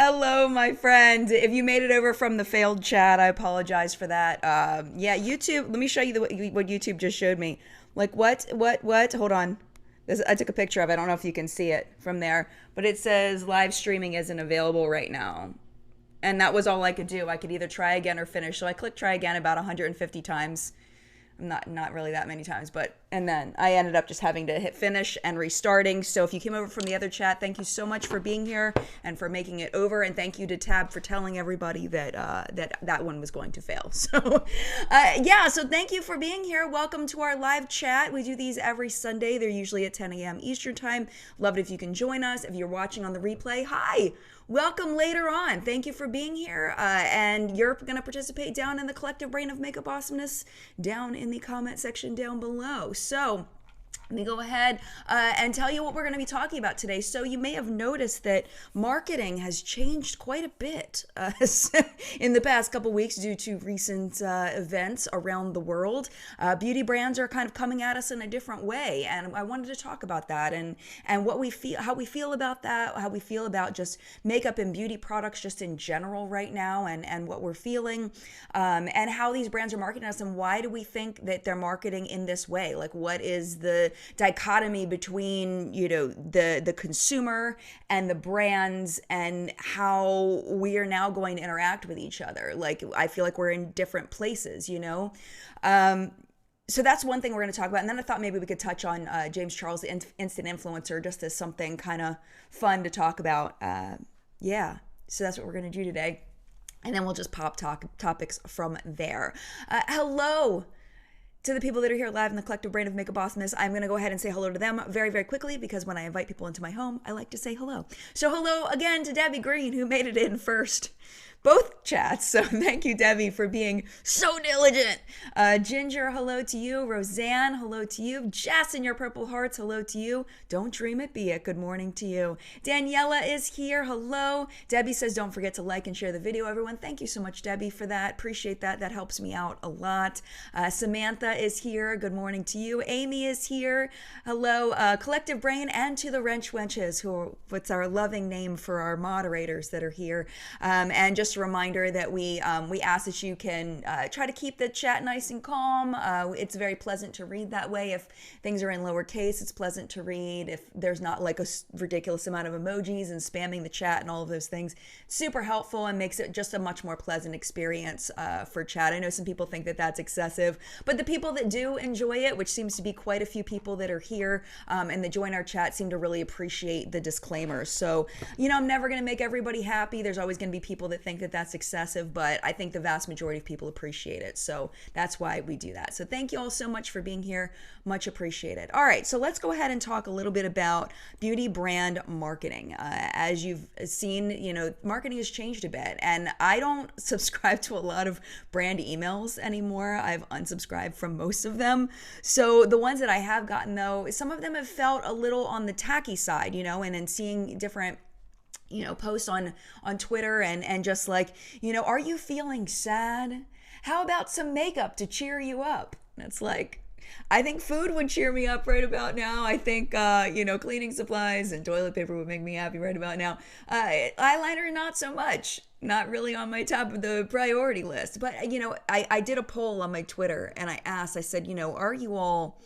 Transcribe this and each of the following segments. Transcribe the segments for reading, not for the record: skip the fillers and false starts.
Hello, my friend. If you made it over from the failed chat, I apologize for that. Yeah, YouTube. Let me show you what YouTube just showed me. Like what? Hold on. I took a picture of it. I don't know if you can see it from there, but it says live streaming isn't available right now. And that was all I could do. I could either try again or finish. So I clicked try again about 150 times. Not really that many times, but and then I ended up just having to hit finish and restarting. So if you came over from the other chat, thank you so much for being here and for making it over, and thank you to Tab for telling everybody that that one was going to fail. So yeah, so thank you for being here. Welcome to our live chat. We do these every Sunday. They're usually at 10 a.m. Eastern time. Love it if you can join us. If you're watching on the replay, hi. Welcome later on. Thank you for being here. And you're going to participate down in the collective brain of makeup awesomeness down in the comment section down below. So let me go ahead and tell you what we're going to be talking about today. So you may have noticed that marketing has changed quite a bit in the past couple weeks due to recent events around the world. Beauty brands are kind of coming at us in a different way, and I wanted to talk about that and what we feel, how we feel about that, how we feel about just makeup and beauty products just in general right now, and what we're feeling, and how these brands are marketing us, and why do we think that they're marketing in this way? Like, what is the dichotomy between, you know, the consumer and the brands, and how we are now going to interact with each other? Like, I feel like we're in different places, you know? So that's one thing we're going to talk about. And then I thought maybe we could touch on James Charles, the instant influencer, just as something kind of fun to talk about. Yeah, so that's what we're going to do today. And then we'll just pop topics from there. Hello to the people that are here live in the collective brain of makeup awesomeness. I'm going to go ahead and say hello to them very, very quickly, because when I invite people into my home, I like to say hello. So hello again to Debbie Green, who made it in first. Both chats, so thank you, Debbie, for being so diligent. Ginger, hello to you. Roseanne, hello to you. Jess in your purple hearts, hello to you. Don't dream it, be it. Good morning to you. Daniela is here, hello. Debbie says don't forget to like and share the video, everyone. Thank you so much, Debbie, for that. Appreciate that. That helps me out a lot. Samantha is here. Good morning to you. Amy is here. Hello, Collective Brain, and to the Wrench Wenches, what's our loving name for our moderators that are here. And just a reminder that we ask that you can try to keep the chat nice and calm. It's very pleasant to read that way. If things are in lowercase, it's pleasant to read. If there's not like a ridiculous amount of emojis and spamming the chat and all of those things, super helpful and makes it just a much more pleasant experience for chat. I know some people think that that's excessive, but the people that do enjoy it, which seems to be quite a few people that are here and that join our chat, seem to really appreciate the disclaimers. So, you know, I'm never going to make everybody happy. There's always going to be people that think that that's excessive, but I think the vast majority of people appreciate it. So that's why we do that. So thank you all so much for being here. Much appreciated. All right, so let's go ahead and talk a little bit about beauty brand marketing. As you've seen, you know, marketing has changed a bit, and I don't subscribe to a lot of brand emails anymore. I've unsubscribed from most of them. So the ones that I have gotten, though, some of them have felt a little on the tacky side, you know, and in seeing different, you know, posts on Twitter and just like, you know, are you feeling sad? How about some makeup to cheer you up? And it's like, I think food would cheer me up right about now. I think, you know, cleaning supplies and toilet paper would make me happy right about now. Eyeliner, not so much. Not really on my top of the priority list. But, you know, I did a poll on my Twitter, and I said, you know, are you all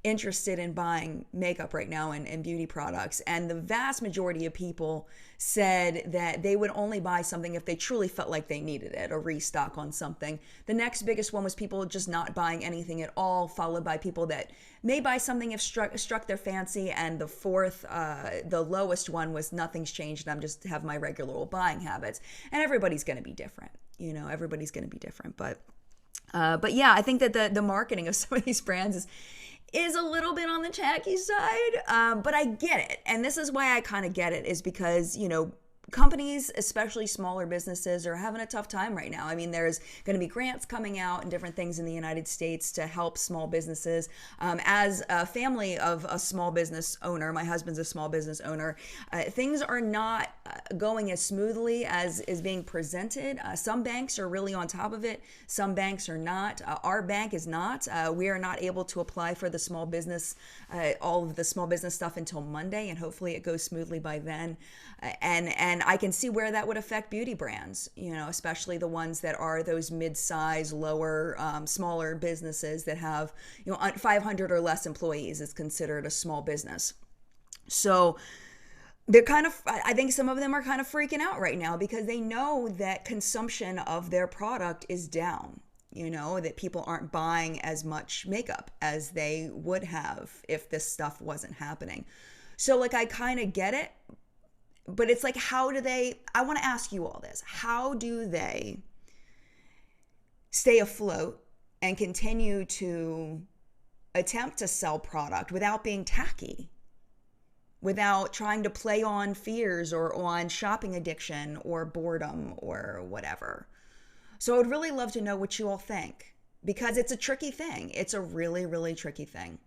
interested in buying makeup right now and beauty products? And the vast majority of people said that they would only buy something if they truly felt like they needed it, a restock on something. The next biggest one was people just not buying anything at all, followed by people that may buy something if struck their fancy, and the fourth, the lowest one was nothing's changed and I'm just have my regular old buying habits. And everybody's going to be different, you know, everybody's going to be different. But yeah, I think that the marketing of some of these brands is a little bit on the tacky side, but I get it. And this is why I kind of get it, is because, you know, companies, especially smaller businesses, are having a tough time right now. I mean, there's going to be grants coming out and different things in the United States to help small businesses. As a family of a small business owner, my husband's a small business owner, things are not going as smoothly as is being presented. Some banks are really on top of it. Some banks are not. Our bank is not. We are not able to apply for the small business, all of the small business stuff until Monday, and hopefully it goes smoothly by then. And And I can see where that would affect beauty brands, you know, especially the ones that are those mid-size, lower, smaller businesses that have, you know, 500 or less employees is considered a small business. So they're kind of, I think some of them are kind of freaking out right now because they know that consumption of their product is down, you know, that people aren't buying as much makeup as they would have if this stuff wasn't happening. So like, I kind of get it, but it's like, how do they, I want to ask you all this, how do they stay afloat and continue to attempt to sell product without being tacky? Without trying to play on fears or on shopping addiction or boredom or whatever. So I would really love to know what you all think, because it's a tricky thing. It's a really, really tricky thing.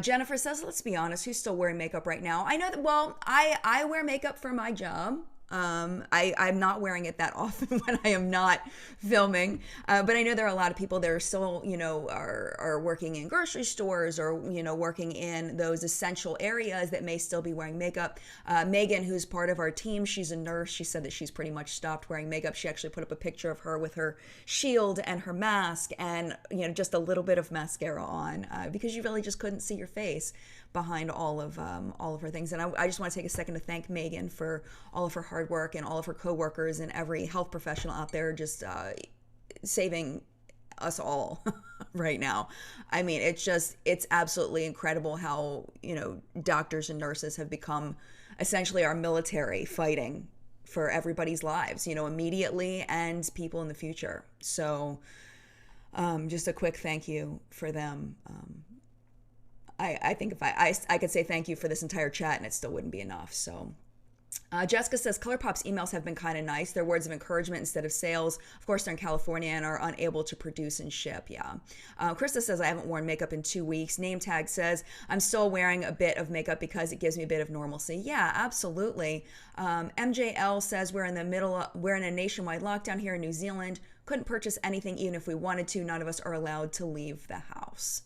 Jennifer says, let's be honest, who's still wearing makeup right now? I know that, well, I wear makeup for my job. I'm not wearing it that often when I am not filming. But I know there are a lot of people that are still, you know, are working in grocery stores or, you know, working in those essential areas that may still be wearing makeup. Megan, who's part of our team, she's a nurse. She said that she's pretty much stopped wearing makeup. She actually put up a picture of her with her shield and her mask and, you know, just a little bit of mascara on because you really just couldn't see your face behind all of her things. And I just want to take a second to thank Megan for all of her hard work and all of her coworkers and every health professional out there just saving us all right now. I mean, it's absolutely incredible how, you know, doctors and nurses have become essentially our military fighting for everybody's lives, you know, immediately and people in the future. So just a quick thank you for them. I think if I could say thank you for this entire chat and it still wouldn't be enough. So Jessica says, ColourPop's emails have been kind of nice. They're words of encouragement instead of sales. Of course, they're in California and are unable to produce and ship. Yeah. Krista says, I haven't worn makeup in 2 weeks. Name Tag says, I'm still wearing a bit of makeup because it gives me a bit of normalcy. Yeah, absolutely. MJL says, we're in a nationwide lockdown here in New Zealand. Couldn't purchase anything even if we wanted to. None of us are allowed to leave the house.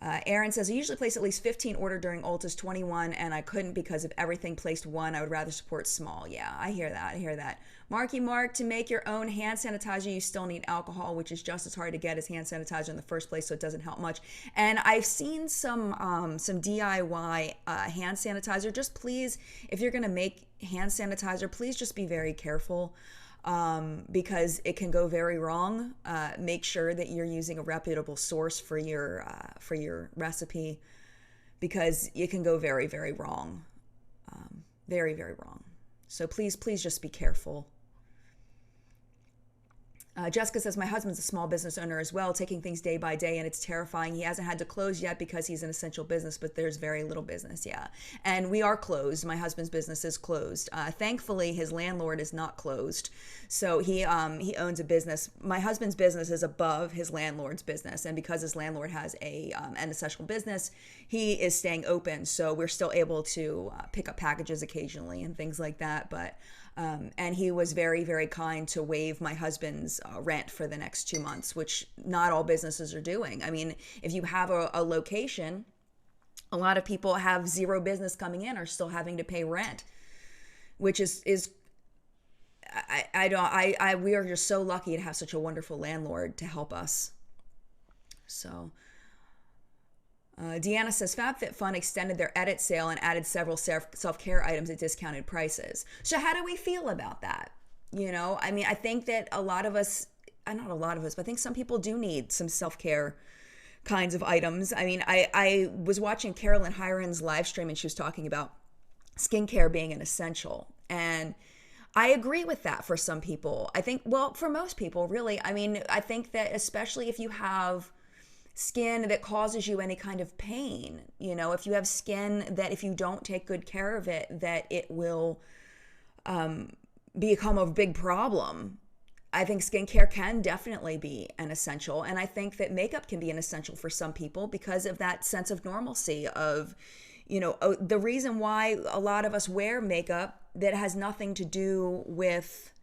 Aaron says, I usually place at least 15 order during Ulta's 21, and I couldn't because of everything placed one. I would rather support small. Yeah, I hear that. Marky Mark, to make your own hand sanitizer, you still need alcohol, which is just as hard to get as hand sanitizer in the first place, so it doesn't help much. And I've seen some DIY hand sanitizer. Just please, if you're going to make hand sanitizer, please just be very careful. Because it can go very wrong. Make sure that you're using a reputable source for your recipe, because it can go very, very wrong. Very, very wrong. So please just be careful. Jessica says, my husband's a small business owner as well, taking things day by day, and it's terrifying. He hasn't had to close yet because he's an essential business, but there's very little business, yeah. And we are closed. My husband's business is closed. Thankfully, his landlord is not closed. So he owns a business. My husband's business is above his landlord's business, and because his landlord has an essential business, he is staying open. So we're still able to pick up packages occasionally and things like that, but and he was very, very kind to waive my husband's rent for the next 2 months, which not all businesses are doing. I mean, if you have a location, a lot of people have zero business coming in or still having to pay rent, which is we are just so lucky to have such a wonderful landlord to help us. So Deanna says, FabFitFun extended their edit sale and added several self-care items at discounted prices. So how do we feel about that? You know, I mean, I think that a lot of us, not a lot of us, but I think some people do need some self-care kinds of items. I mean, I was watching Carolyn Hiron's live stream and she was talking about skincare being an essential. And I agree with that for some people. I think, well, for most people, really. I mean, I think that especially if you have skin that causes you any kind of pain, you know, if you have skin that if you don't take good care of it, that it will become a big problem. I think skincare can definitely be an essential. And I think that makeup can be an essential for some people because of that sense of normalcy of, you know, the reason why a lot of us wear makeup that has nothing to do with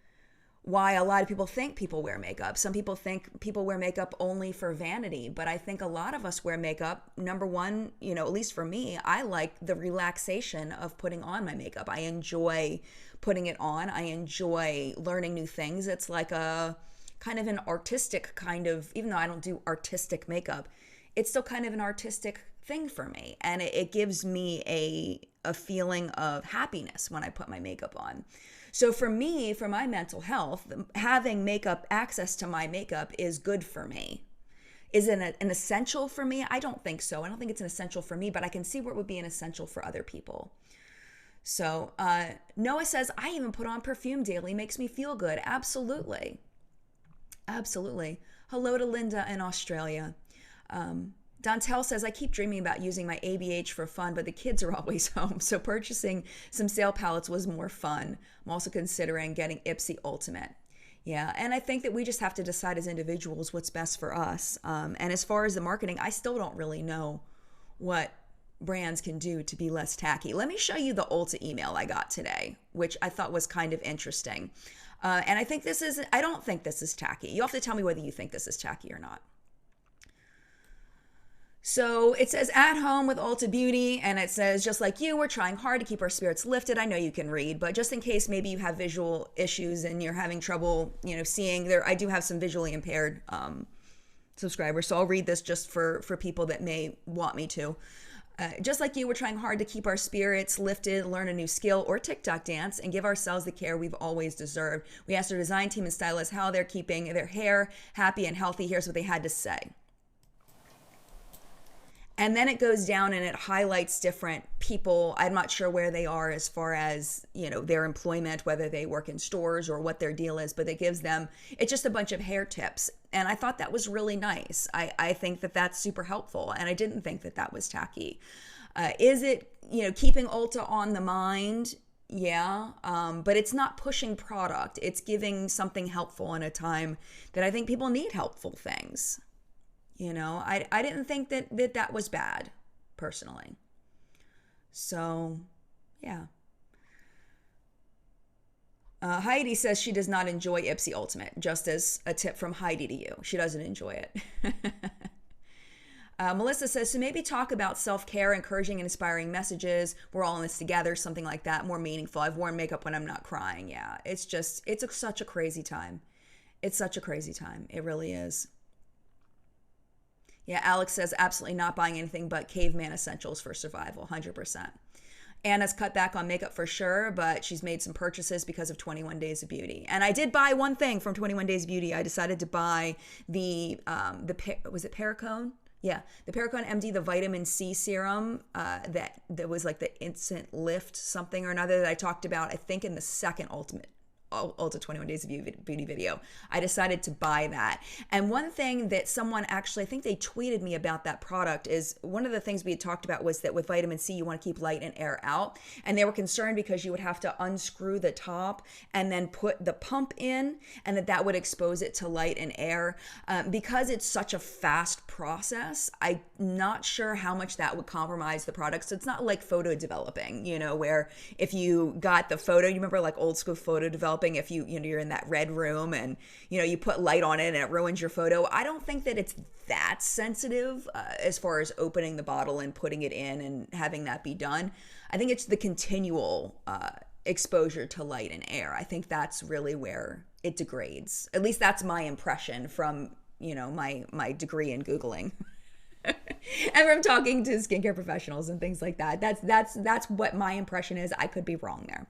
why a lot of people think people wear makeup. Some people think people wear makeup only for vanity, but I think a lot of us wear makeup. Number one, at least for me, I like the relaxation of putting on my makeup. I enjoy putting it on. I enjoy learning new things. It's like a kind of an artistic kind of, even though I don't do artistic makeup, it's still kind of an artistic thing for me. And it gives me a feeling of happessness when I put my makeup on. So for me, for my mental health, having makeup, access to my makeup is good for me. Is it an essential for me? I don't think so. I don't think it's an essential for me, but I can see where it would be an essential for other people. So Noah says, I even put on perfume daily. Makes me feel good. Absolutely. Absolutely. Hello to Linda in Australia. Dantel says, I keep dreaming about using my ABH for fun, but the kids are always home, so purchasing some sale palettes was more fun. I'm also considering getting Ipsy Ultimate. Yeah, and I think that we just have to decide as individuals what's best for us. And as far as the marketing, I still don't really know what brands can do to be less tacky. Let me show you the Ulta email I got today, which I thought was kind of interesting. And I don't think this is tacky. You have to tell me whether you think this is tacky or not. So it says, at home with Ulta Beauty, and it says, just like you, we're trying hard to keep our spirits lifted. I know you can read, but just in case maybe you have visual issues and you're having trouble, seeing there, I do have some visually impaired subscribers, so I'll read this just for people that may want me to. Just like you, we're trying hard to keep our spirits lifted, learn a new skill or TikTok dance, and give ourselves the care we've always deserved. We asked our design team and stylists how they're keeping their hair happy and healthy. Here's what they had to say. And then it goes down and it highlights different people. I'm not sure where they are as far as, their employment, whether they work in stores or what their deal is, but it gives them, it's just a bunch of hair tips. And I thought that was really nice. I think that that's super helpful. And I didn't think that that was tacky. Is it, keeping Ulta on the mind? Yeah. But it's not pushing product. It's giving something helpful in a time that I think people need helpful things. I didn't think that was bad, personally. So, yeah. Heidi says she does not enjoy Ipsy Ultimate, just as a tip from Heidi to you. She doesn't enjoy it. Melissa says, so maybe talk about self-care, encouraging and inspiring messages. We're all in this together, something like that, more meaningful. I've worn makeup when I'm not crying. Yeah, it's such a crazy time. It's such a crazy time. It really is. Yeah, Alex says, absolutely not buying anything but caveman essentials for survival, 100%. Anna's cut back on makeup for sure, but she's made some purchases because of 21 Days of Beauty. And I did buy one thing from 21 Days of Beauty. I decided to buy was it Pericone? Yeah, the Pericone MD, the vitamin C serum that was like the instant lift something or another that I talked about, I think in the second Ulta 21 Days of Beauty video. I decided to buy that. And one thing that someone actually, I think they tweeted me about that product, is one of the things we had talked about was that with vitamin C, you want to keep light and air out. And they were concerned because you would have to unscrew the top and then put the pump in, and that would expose it to light and air. Because it's such a fast process, I'm not sure how much that would compromise the product. So it's not like photo developing, where if you got the photo, you remember like old school photo developing, if you're in that red room and you put light on it and it ruins your photo. I don't think that it's that sensitive as far as opening the bottle and putting it in and having that be done. I think it's the continual exposure to light and air. I think that's really where it degrades. At least that's my impression from my degree in Googling. And from talking to skincare professionals and things like that. That's what my impression is. I could be wrong there.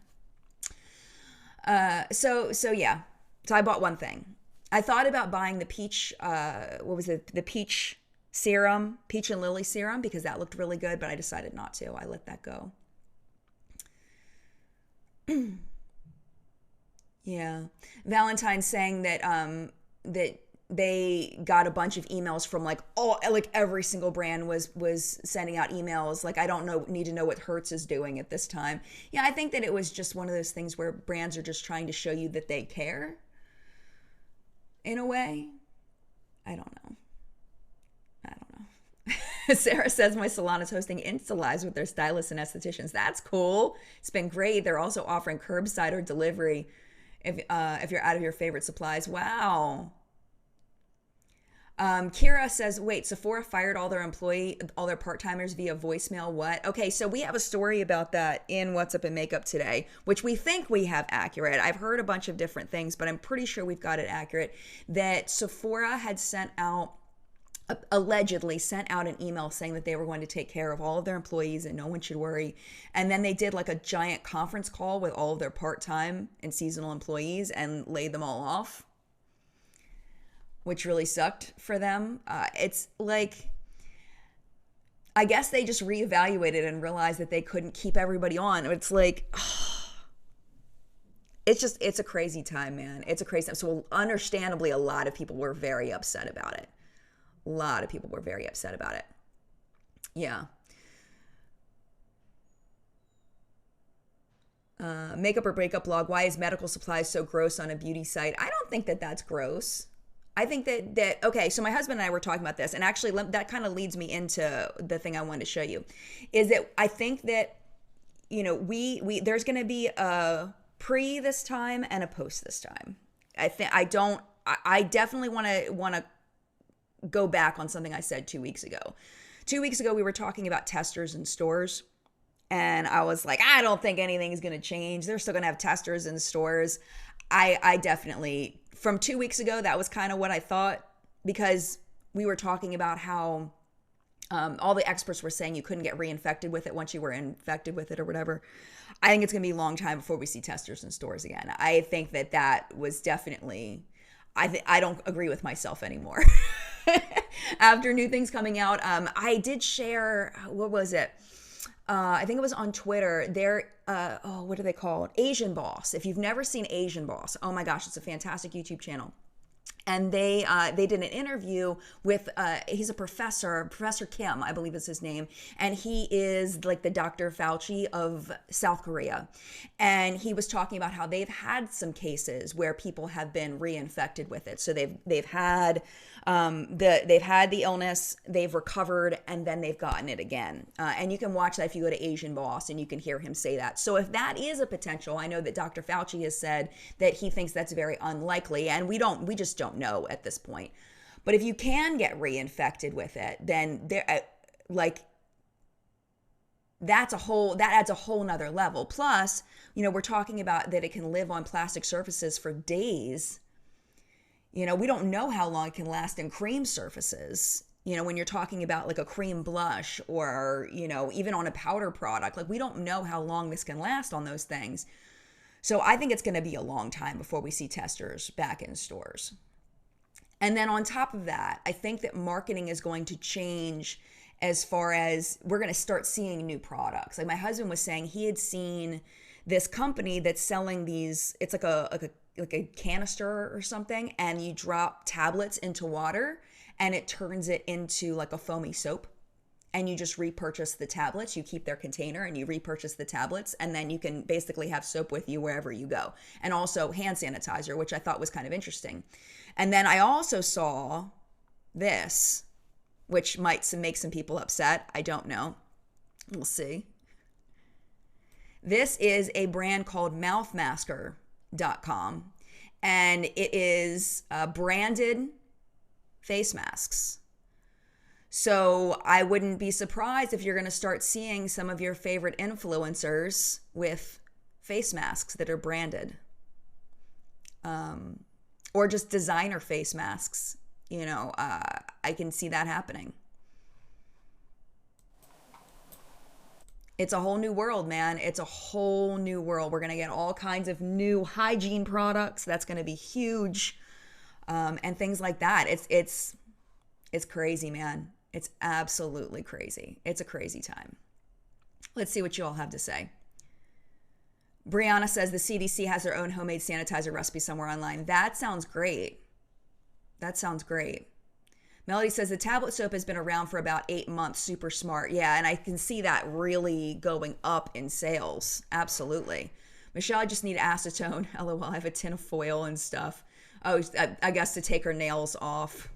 So yeah. So I bought one thing. I thought about buying the peach, the peach serum, peach and lily serum, because that looked really good, but I decided not to. I let that go. Yeah. Valentine's saying that, that they got a bunch of emails from like every single brand was sending out emails. Like, I don't need to know what Hertz is doing at this time. Yeah, I think that it was just one of those things where brands are just trying to show you that they care in a way. I don't know. Sarah says, my salon is hosting Insta Lives with their stylists and estheticians. That's cool. It's been great. They're also offering curbside or delivery if you're out of your favorite supplies. Wow. Kira says, wait, Sephora fired all their part-timers via voicemail. What? Okay, so we have a story about that in What's Up in Makeup today, which we think we have accurate. I've heard a bunch of different things, but I'm pretty sure we've got it accurate, that Sephora had allegedly sent out an email saying that they were going to take care of all of their employees and no one should worry. And then they did like a giant conference call with all of their part-time and seasonal employees and laid them all off, which really sucked for them. It's like, I guess they just reevaluated and realized that they couldn't keep everybody on. It's like, it's a crazy time, man. It's a crazy time. So understandably, a lot of people were very upset about it. A lot of people were very upset about it. Yeah. Makeup or breakup log. Why is medical supplies so gross on a beauty site? I don't think that that's gross. I think that okay, so my husband and I were talking about this, and actually that kind of leads me into the thing I wanted to show you, is that I think that, you know, we there's going to be a pre this time and a post this time. I definitely want to go back on something I said 2 weeks ago. 2 weeks ago, we were talking about testers in stores, and I was like, I don't think anything's going to change. They're still going to have testers in stores. I definitely, from 2 weeks ago, that was kind of what I thought, because we were talking about how all the experts were saying you couldn't get reinfected with it once you were infected with it or whatever. I think it's going to be a long time before we see testers in stores again. I think that was definitely, I don't agree with myself anymore. After new things coming out, I did share, what was it? I think it was on Twitter. They're, what are they called? Asian Boss. If you've never seen Asian Boss, oh my gosh, it's a fantastic YouTube channel. And they did an interview with, he's a Professor Kim, I believe is his name. And he is like the Dr. Fauci of South Korea. And he was talking about how they've had some cases where people have been reinfected with it. So they've had the illness, they've recovered, and then they've gotten it again. And you can watch that if you go to Asian Boss, and you can hear him say that. So if that is a potential, I know that Dr. Fauci has said that he thinks that's very unlikely, and we just don't know at this point. But if you can get reinfected with it, then that adds a whole nother level. Plus, you know, we're talking about that it can live on plastic surfaces for days. You know, we don't know how long it can last in cream surfaces. You know, when you're talking about like a cream blush or, you know, even on a powder product, like we don't know how long this can last on those things. So I think it's going to be a long time before we see testers back in stores. And then on top of that, I think that marketing is going to change as far as we're going to start seeing new products. Like my husband was saying, he had seen this company that's selling these, it's like a canister or something, and you drop tablets into water and it turns it into like a foamy soap. And you just repurchase the tablets. You keep their container and you repurchase the tablets, and then you can basically have soap with you wherever you go. And also hand sanitizer, which I thought was kind of interesting. And then I also saw this, which might make some people upset. I don't know. We'll see. This is a brand called mouthmasker.com, and it is branded face masks. So I wouldn't be surprised if you're going to start seeing some of your favorite influencers with face masks that are branded. Or just designer face masks. You know, I can see that happening. It's a whole new world, man. It's a whole new world. We're going to get all kinds of new hygiene products. That's going to be huge. And things like that. It's crazy, man. It's absolutely crazy. It's a crazy time. Let's see what you all have to say. Brianna says the CDC has their own homemade sanitizer recipe somewhere online. That sounds great. That sounds great. Melody says the tablet soap has been around for about 8 months. Super smart. Yeah, and I can see that really going up in sales. Absolutely. Michelle, I just need acetone. LOL, I have a tin of foil and stuff. Oh, I guess to take her nails off.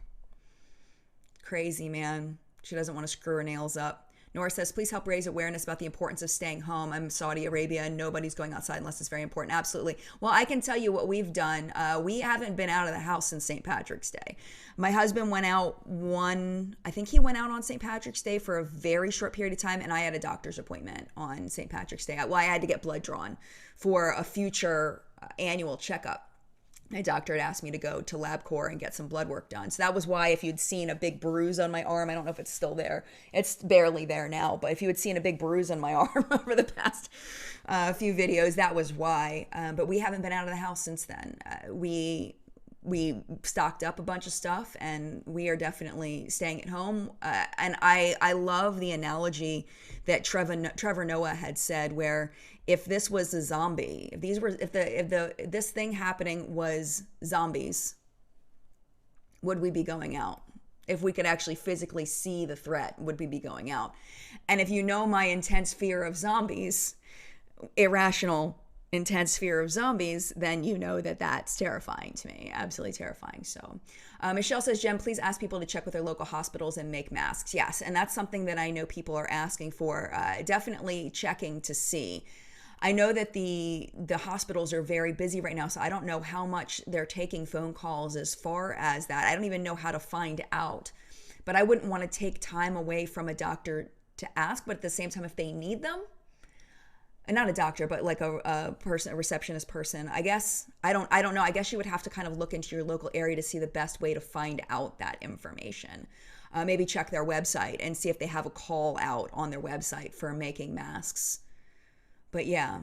Crazy, man. She doesn't want to screw her nails up. Nora says, please help raise awareness about the importance of staying home. I'm in Saudi Arabia and nobody's going outside unless it's very important. Absolutely. Well, I can tell you what we've done. We haven't been out of the house since St. Patrick's Day. My husband went out I think he went out on St. Patrick's Day for a very short period of time, and I had a doctor's appointment on St. Patrick's Day. Well, I had to get blood drawn for a future annual checkup. My doctor had asked me to go to LabCorp and get some blood work done. So that was why, if you'd seen a big bruise on my arm, I don't know if it's still there. It's barely there now, but if you had seen a big bruise on my arm over the past few videos, that was why. But we haven't been out of the house since then. We stocked up a bunch of stuff, and we are definitely staying at home. And I love the analogy that Trevor Noah had said, where if this was a zombie, if this thing happening was zombies, would we be going out? If we could actually physically see the threat, would we be going out? And if you know my intense fear of zombies, irrational intense fear of zombies, then you know that that's terrifying to me. Absolutely terrifying. So Michelle says, Jen, please ask people to check with their local hospitals and make masks. Yes, and that's something that I know people are asking for. Definitely checking to see. I know that the hospitals are very busy right now, so I don't know how much they're taking phone calls as far as that. I don't even know how to find out. But I wouldn't want to take time away from a doctor to ask, but at the same time, if they need them, and not a doctor, but like a receptionist person, I guess, I don't know. I guess you would have to kind of look into your local area to see the best way to find out that information. Maybe check their website and see if they have a call out on their website for making masks. But yeah,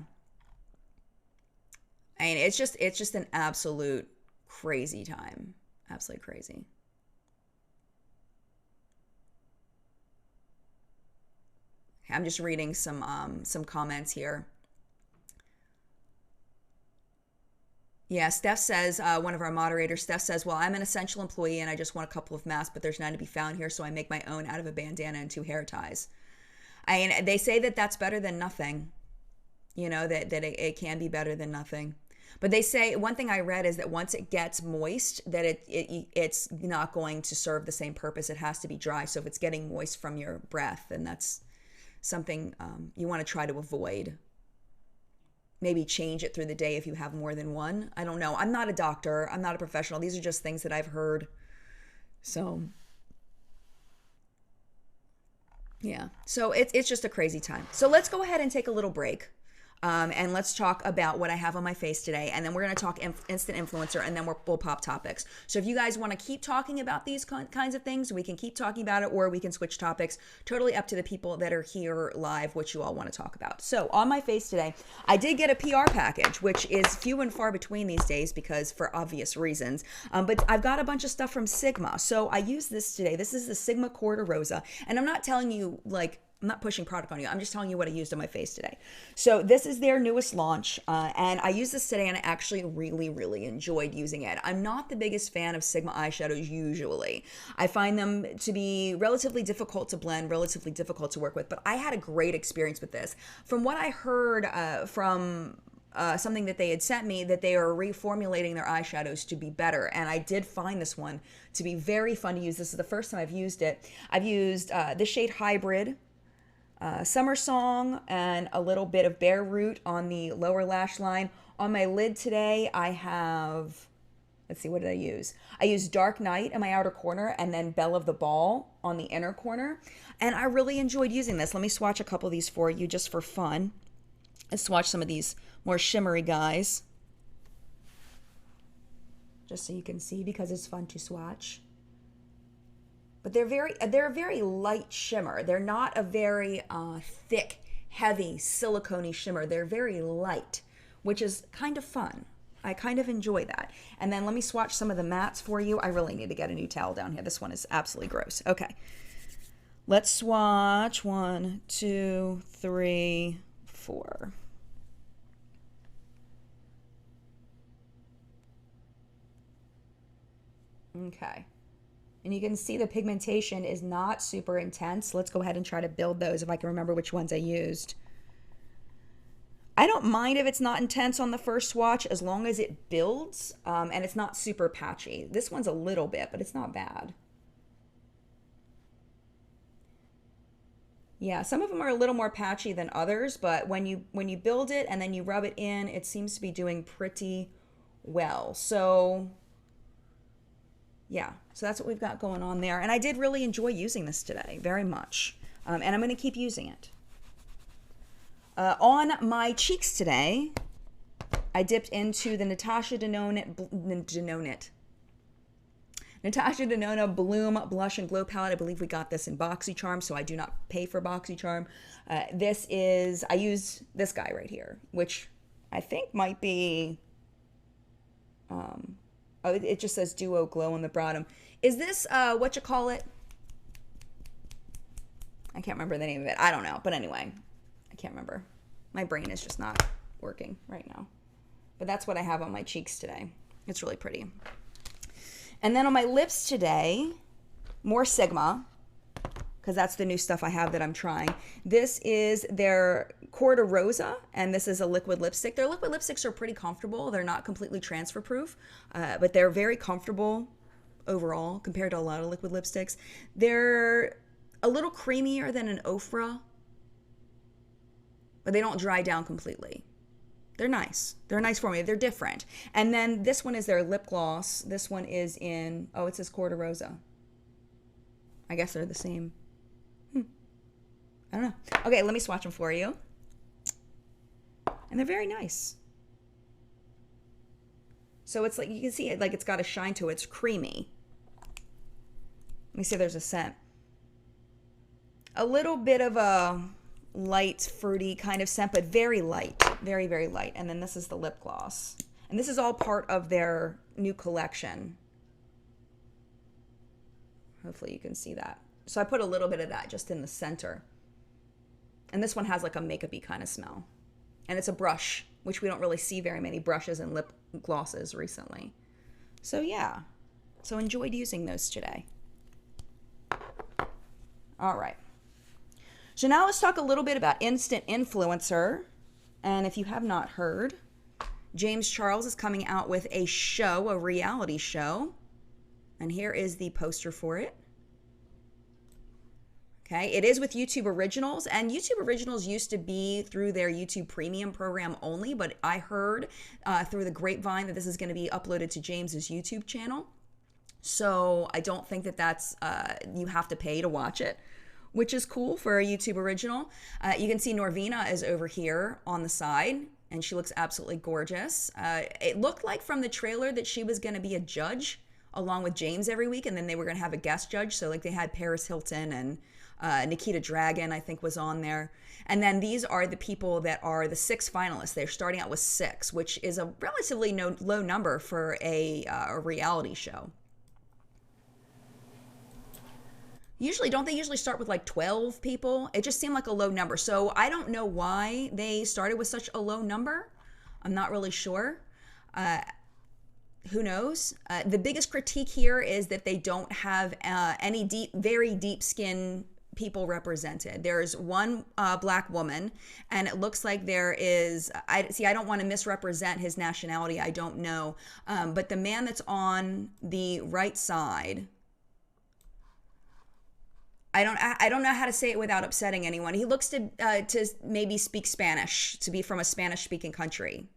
I mean, it's just an absolute crazy time. Absolutely crazy. I'm just reading some comments here. Yeah, Steph says, one of our moderators, Steph says, well, I'm an essential employee and I just want a couple of masks, but there's none to be found here, so I make my own out of a bandana and 2 hair ties. I mean, they say that that's better than nothing. You know, that it can be better than nothing. But they say, one thing I read is that once it gets moist, that it's not going to serve the same purpose. It has to be dry. So if it's getting moist from your breath, then that's something you want to try to avoid. Maybe change it through the day if you have more than one. I don't know. I'm not a doctor. I'm not a professional. These are just things that I've heard. So yeah. So it's just a crazy time. So let's go ahead and take a little break. And let's talk about what I have on my face today. And then we're going to talk instant influencer, and then we'll pop topics. So if you guys want to keep talking about these kinds of things, we can keep talking about it, or we can switch topics. Totally up to the people that are here live, what you all want to talk about. So on my face today, I did get a PR package, which is few and far between these days because for obvious reasons. But I've got a bunch of stuff from Sigma. So I used this today. This is the Sigma Corda Rosa. And I'm not telling you I'm not pushing product on you. I'm just telling you what I used on my face today. So this is their newest launch, and I used this today, and I actually really, really enjoyed using it. I'm not the biggest fan of Sigma eyeshadows usually. I find them to be relatively difficult to blend, relatively difficult to work with, but I had a great experience with this. From what I heard from something that they had sent me, that they are reformulating their eyeshadows to be better. And I did find this one to be very fun to use. This is the first time I've used it. I've used the shade Hybrid, Summer Song, and a little bit of Bare Root on the lower lash line. On my lid today, I have, let's see, what did I use? I used Dark Night in my outer corner, and then Belle of the Ball on the inner corner. And I really enjoyed using this. Let me swatch a couple of these for you just for fun. Let's swatch some of these more shimmery guys, just so you can see, because it's fun to swatch. But they're a very light shimmer. They're not a very thick, heavy, silicone-y shimmer. They're very light, which is kind of fun. I kind of enjoy that. And then let me swatch some of the mattes for you. I really need to get a new towel down here. This one is absolutely gross. Okay. Let's swatch 1, 2, 3, 4. Okay. And you can see the pigmentation is not super intense. Let's go ahead and try to build those if I can remember which ones I used. I don't mind if it's not intense on the first swatch as long as it builds and it's not super patchy. This one's a little bit, but it's not bad. Yeah, some of them are a little more patchy than others, but when you build it and then you rub it in, it seems to be doing pretty well. So yeah, so that's what we've got going on there. And I did really enjoy using this today, very much. And I'm going to keep using it. On my cheeks today, I dipped into the Natasha Denona Bloom Blush and Glow Palette. I believe we got this in BoxyCharm, so I do not pay for BoxyCharm. I use this guy right here, which I think might be, it just says Duo Glow on the bottom. Is this, I can't remember the name of it. I don't know. But anyway, I can't remember. My brain is just not working right now. But that's what I have on my cheeks today. It's really pretty. And then on my lips today, more Sigma, because that's the new stuff I have that I'm trying. This is their Corda Rosa, and this is a liquid lipstick. Their liquid lipsticks are pretty comfortable. They're not completely transfer proof, but they're very comfortable overall compared to a lot of liquid lipsticks. They're a little creamier than an Ofra, but they don't dry down completely. They're nice. They're nice for me. They're different. And then this one is their lip gloss. This one is in, it says Corda Rosa. I guess they're the same. I don't know. Okay, let me swatch them for you. And they're very nice. So it's like, you can see it, like it's got a shine to it. It's creamy. Let me see if there's a scent. A little bit of a light, fruity kind of scent, but very light. Very, very light. And then this is the lip gloss. And this is all part of their new collection. Hopefully you can see that. So I put a little bit of that just in the center. And this one has like a makeup-y kind of smell. And it's a brush, which we don't really see very many brushes and lip glosses recently. So yeah. So enjoyed using those today. All right. So now let's talk a little bit about Instant Influencer. And if you have not heard, James Charles is coming out with a show, a reality show. And here is the poster for it. Okay, it is with YouTube Originals, and YouTube Originals used to be through their YouTube Premium program only, but I heard through the grapevine that this is going to be uploaded to James's YouTube channel. So I don't think that that's, you have to pay to watch it, which is cool for a YouTube Original. You can see Norvina is over here on the side, and she looks absolutely gorgeous. It looked like from the trailer that she was going to be a judge along with James every week, and then they were going to have a guest judge. So like they had Paris Hilton and Nikita Dragon, I think, was on there. And then these are the people that are the 6 finalists. They're starting out with 6, which is a relatively low number for a reality show. Don't they usually start with like 12 people? It just seemed like a low number. So I don't know why they started with such a low number. I'm not really sure. Who knows? The biggest critique here is that they don't have any very deep skin people represented. There's one black woman, and it looks like there is, I don't want to misrepresent his nationality. I don't know. But the man that's on the right side, I don't know how to say it without upsetting anyone. He looks to maybe speak Spanish, to be from a Spanish-speaking country.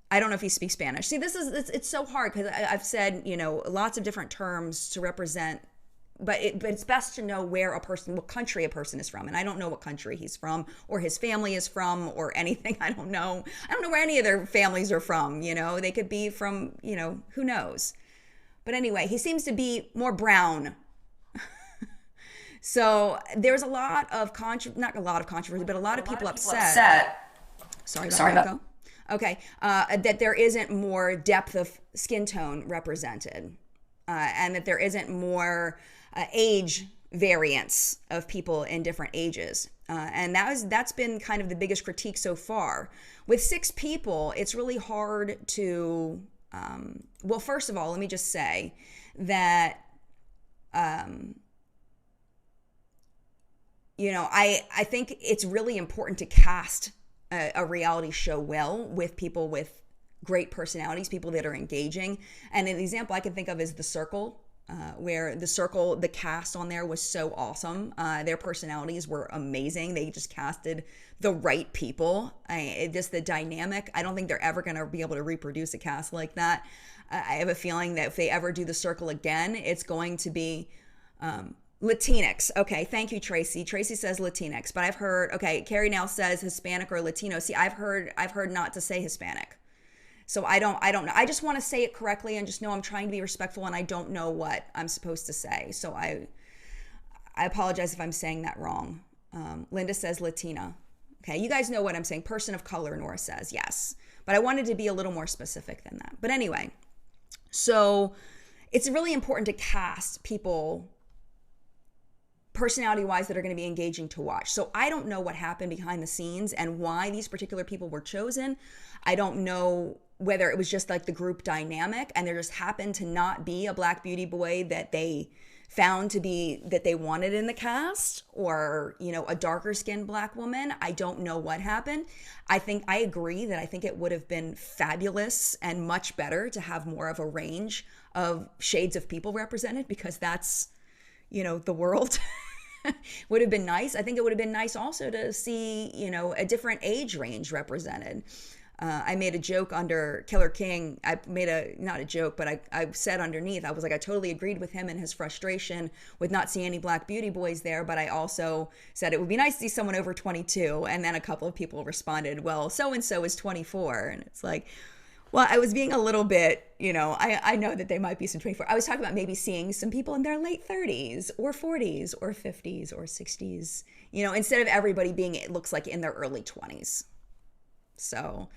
I don't know if he speaks Spanish. See, it's so hard because I've said, lots of different terms to represent, but it's best to know what country a person is from. And I don't know what country he's from or his family is from or anything. I don't know where any of their families are from. They could be from, who knows. But anyway, he seems to be more brown. So there's a lot of not a lot of controversy, but a lot of people upset. Sorry about that. Okay, that there isn't more depth of skin tone represented, and that there isn't more age variance of people in different ages, and that's been kind of the biggest critique so far. With 6 people, it's really hard to. Well, first of all, let me just say that. I think it's really important to cast a reality show well with people with great personalities, people that are engaging. And an example I can think of is The Circle. where the cast on there was so awesome. Their personalities were amazing. They just casted the right people. Just the dynamic. I don't think they're ever going to be able to reproduce a cast like that. I have a feeling that if they ever do The Circle again, it's going to be Latinx. Okay, thank you, Tracy. Tracy says Latinx, but I've heard, okay, Carrie now says Hispanic or Latino. See, I've heard not to say Hispanic. So I don't know. I just want to say it correctly and just know I'm trying to be respectful and I don't know what I'm supposed to say. So I apologize if I'm saying that wrong. Linda says Latina. Okay, you guys know what I'm saying. Person of color, Nora says, yes. But I wanted to be a little more specific than that. But anyway, so it's really important to cast people personality-wise that are going to be engaging to watch. So I don't know what happened behind the scenes and why these particular people were chosen. I don't know whether it was just like the group dynamic and there just happened to not be a Black beauty boy that they found to be that they wanted in the cast, or, you know, a darker skinned Black woman. I don't know what happened. I agree that I think it would have been fabulous and much better to have more of a range of shades of people represented, because that's, you know, the world. Would have been nice. I think it would have been nice also to see, you know, a different age range represented. I made a joke under Killer King. Not a joke, but I said underneath, I was like, I totally agreed with him and his frustration with not seeing any Black beauty boys there. But I also said it would be nice to see someone over 22. And then a couple of people responded, well, so-and-so is 24. And it's like, well, I was being a little bit, you know, I know that they might be some 24. I was talking about maybe seeing some people in their late 30s or 40s or 50s or 60s, you know, instead of everybody being, it looks like, in their early 20s. So,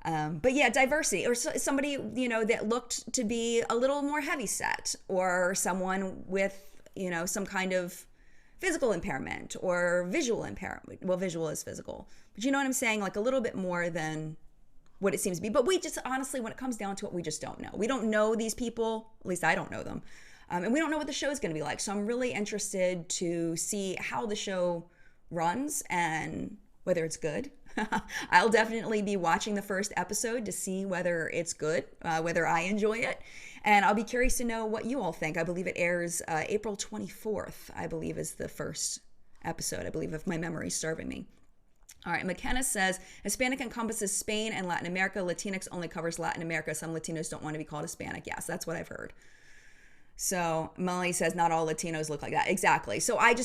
but yeah, diversity, or somebody, you know, that looked to be a little more heavyset, or someone with, you know, some kind of physical impairment or visual impairment. Well, visual is physical, but you know what I'm saying? Like a little bit more than what it seems to be. But we just, honestly, when it comes down to it, we just don't know. We don't know these people. At least I don't know them. And we don't know what the show is going to be like. So I'm really interested to see how the show runs and whether it's good. I'll definitely be watching the first episode to see whether it's good, whether I enjoy it. And I'll be curious to know what you all think. I believe it airs April 24th, I believe, is the first episode, I believe, if my memory's serving me. All right, McKenna says, Hispanic encompasses Spain and Latin America. Latinx only covers Latin America. Some Latinos don't want to be called Hispanic. Yes, that's what I've heard. So Molly says, not all Latinos look like that. Exactly. So I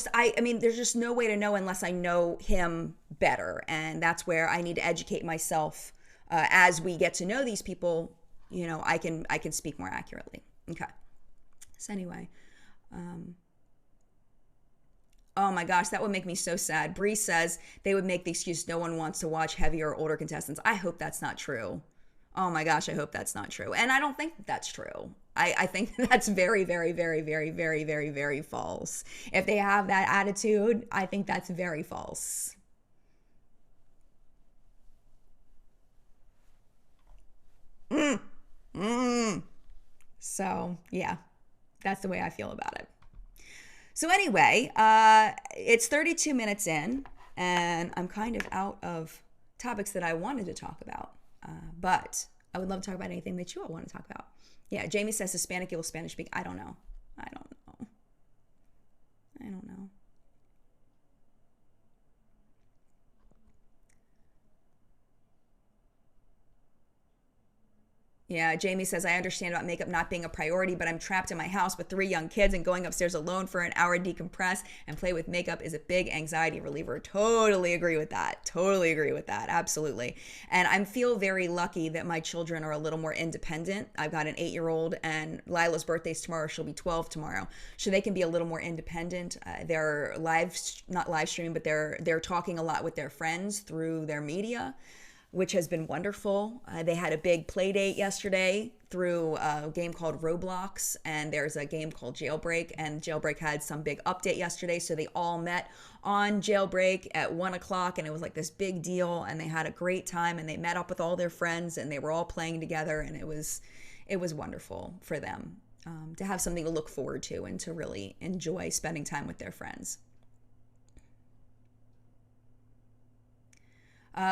mean, there's just no way to know unless I know him better. And that's where I need to educate myself. As we get to know these people, you know, I can speak more accurately. Okay. So anyway, oh my gosh, that would make me so sad. Bree says they would make the excuse no one wants to watch heavier or older contestants. I hope that's not true. Oh my gosh, I hope that's not true. And I don't think that's true. I think that's very, very, very, very, very, very, very false. If they have that attitude, I think that's very false. So yeah, that's the way I feel about it. So anyway, it's 32 minutes in, and I'm kind of out of topics that I wanted to talk about. But I would love to talk about anything that you all want to talk about. Yeah, Jamie says Hispanic equals Spanish speak. I don't know. Yeah, Jamie says, I understand about makeup not being a priority, but I'm trapped in my house with 3 young kids, and going upstairs alone for an hour to decompress and play with makeup is a big anxiety reliever. Totally agree with that. Absolutely. And I feel very lucky that my children are a little more independent. I've got an 8-year-old, and Lila's birthday's tomorrow. She'll be 12 tomorrow. So they can be a little more independent. They're not live streaming, but they're talking a lot with their friends through their media, which has been wonderful. They had a big play date yesterday through a game called Roblox, and there's a game called Jailbreak, and Jailbreak had some big update yesterday, so they all met on Jailbreak at 1 o'clock, and it was like this big deal, and they had a great time, and they met up with all their friends, and they were all playing together, and it was wonderful for them to have something to look forward to and to really enjoy spending time with their friends.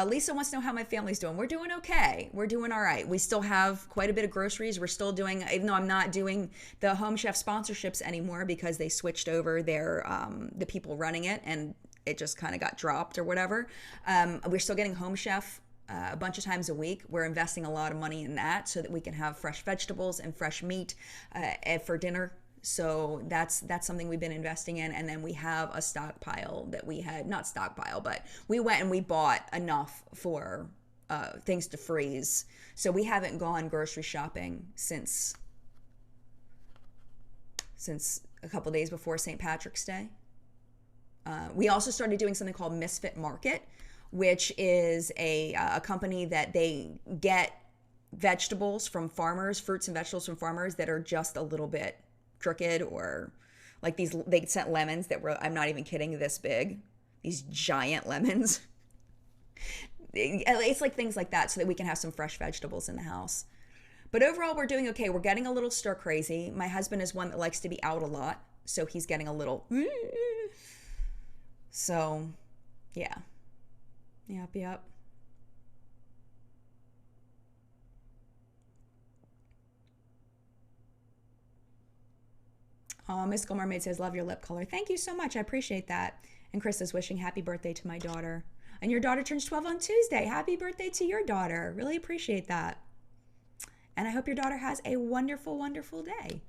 Lisa wants to know how my family's doing. We're doing okay. We're doing all right. We still have quite a bit of groceries. We're still doing, even though I'm not doing the Home Chef sponsorships anymore because they switched over their the people running it and it just kind of got dropped or whatever. We're still getting Home Chef a bunch of times a week. We're investing a lot of money in that so that we can have fresh vegetables and fresh meat for dinner. So that's something we've been investing in. And then we have a stockpile that we had, not stockpile, but we went and we bought enough for things to freeze. So we haven't gone grocery shopping since a couple days before St. Patrick's Day. We also started doing something called Misfit Market, which is a company that they get vegetables from farmers, fruits and vegetables from farmers that are just a little bit crooked, or like these, they sent lemons that were, I'm not even kidding, this big, these giant lemons. It's like things like that so that we can have some fresh vegetables in the house. But overall, we're doing okay. We're getting a little stir crazy. My husband is one that likes to be out a lot, so he's getting a little, so yeah. Yep. Mystical Mermaid says, love your lip color. Thank you so much. I appreciate that. And Chris is wishing happy birthday to my daughter. And your daughter turns 12 on Tuesday. Happy birthday to your daughter. Really appreciate that. And I hope your daughter has a wonderful, wonderful day.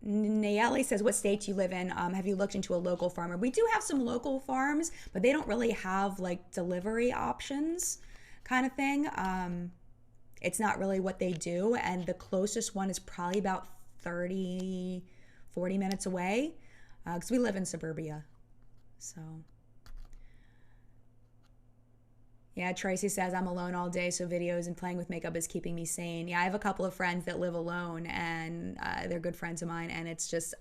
Nayeli says, what state do you live in? Have you looked into a local farmer? We do have some local farms, but they don't really have like delivery options kind of thing. It's not really what they do. And the closest one is probably about 30, 40 minutes away because we live in suburbia. So, yeah, Tracy says, I'm alone all day, so videos and playing with makeup is keeping me sane. Yeah, I have a couple of friends that live alone, and they're good friends of mine, and it's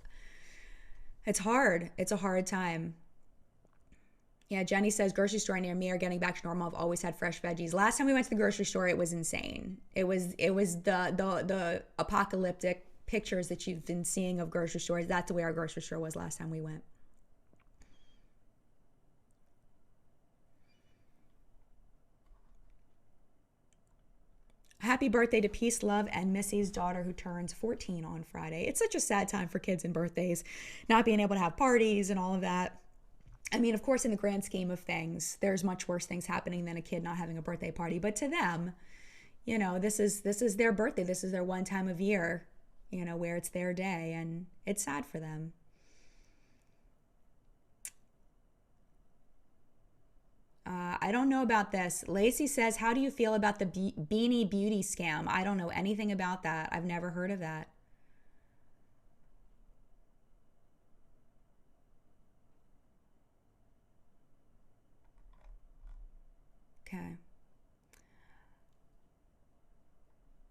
hard. It's a hard time. Yeah, Jenny says, grocery store near me are getting back to normal. I've always had fresh veggies. Last time we went to the grocery store, it was insane. It was the apocalyptic pictures that you've been seeing of grocery stores. That's the way our grocery store was last time we went. Happy birthday to Peace, Love, and Missy's daughter who turns 14 on Friday. It's such a sad time for kids and birthdays, not being able to have parties and all of that. I mean, of course, in the grand scheme of things, there's much worse things happening than a kid not having a birthday party. But to them, you know, this is their birthday. This is their one time of year, you know, where it's their day, and it's sad for them. I don't know about this. Lacey says, how do you feel about the Beanie Beauty scam? I don't know anything about that. I've never heard of that. Okay.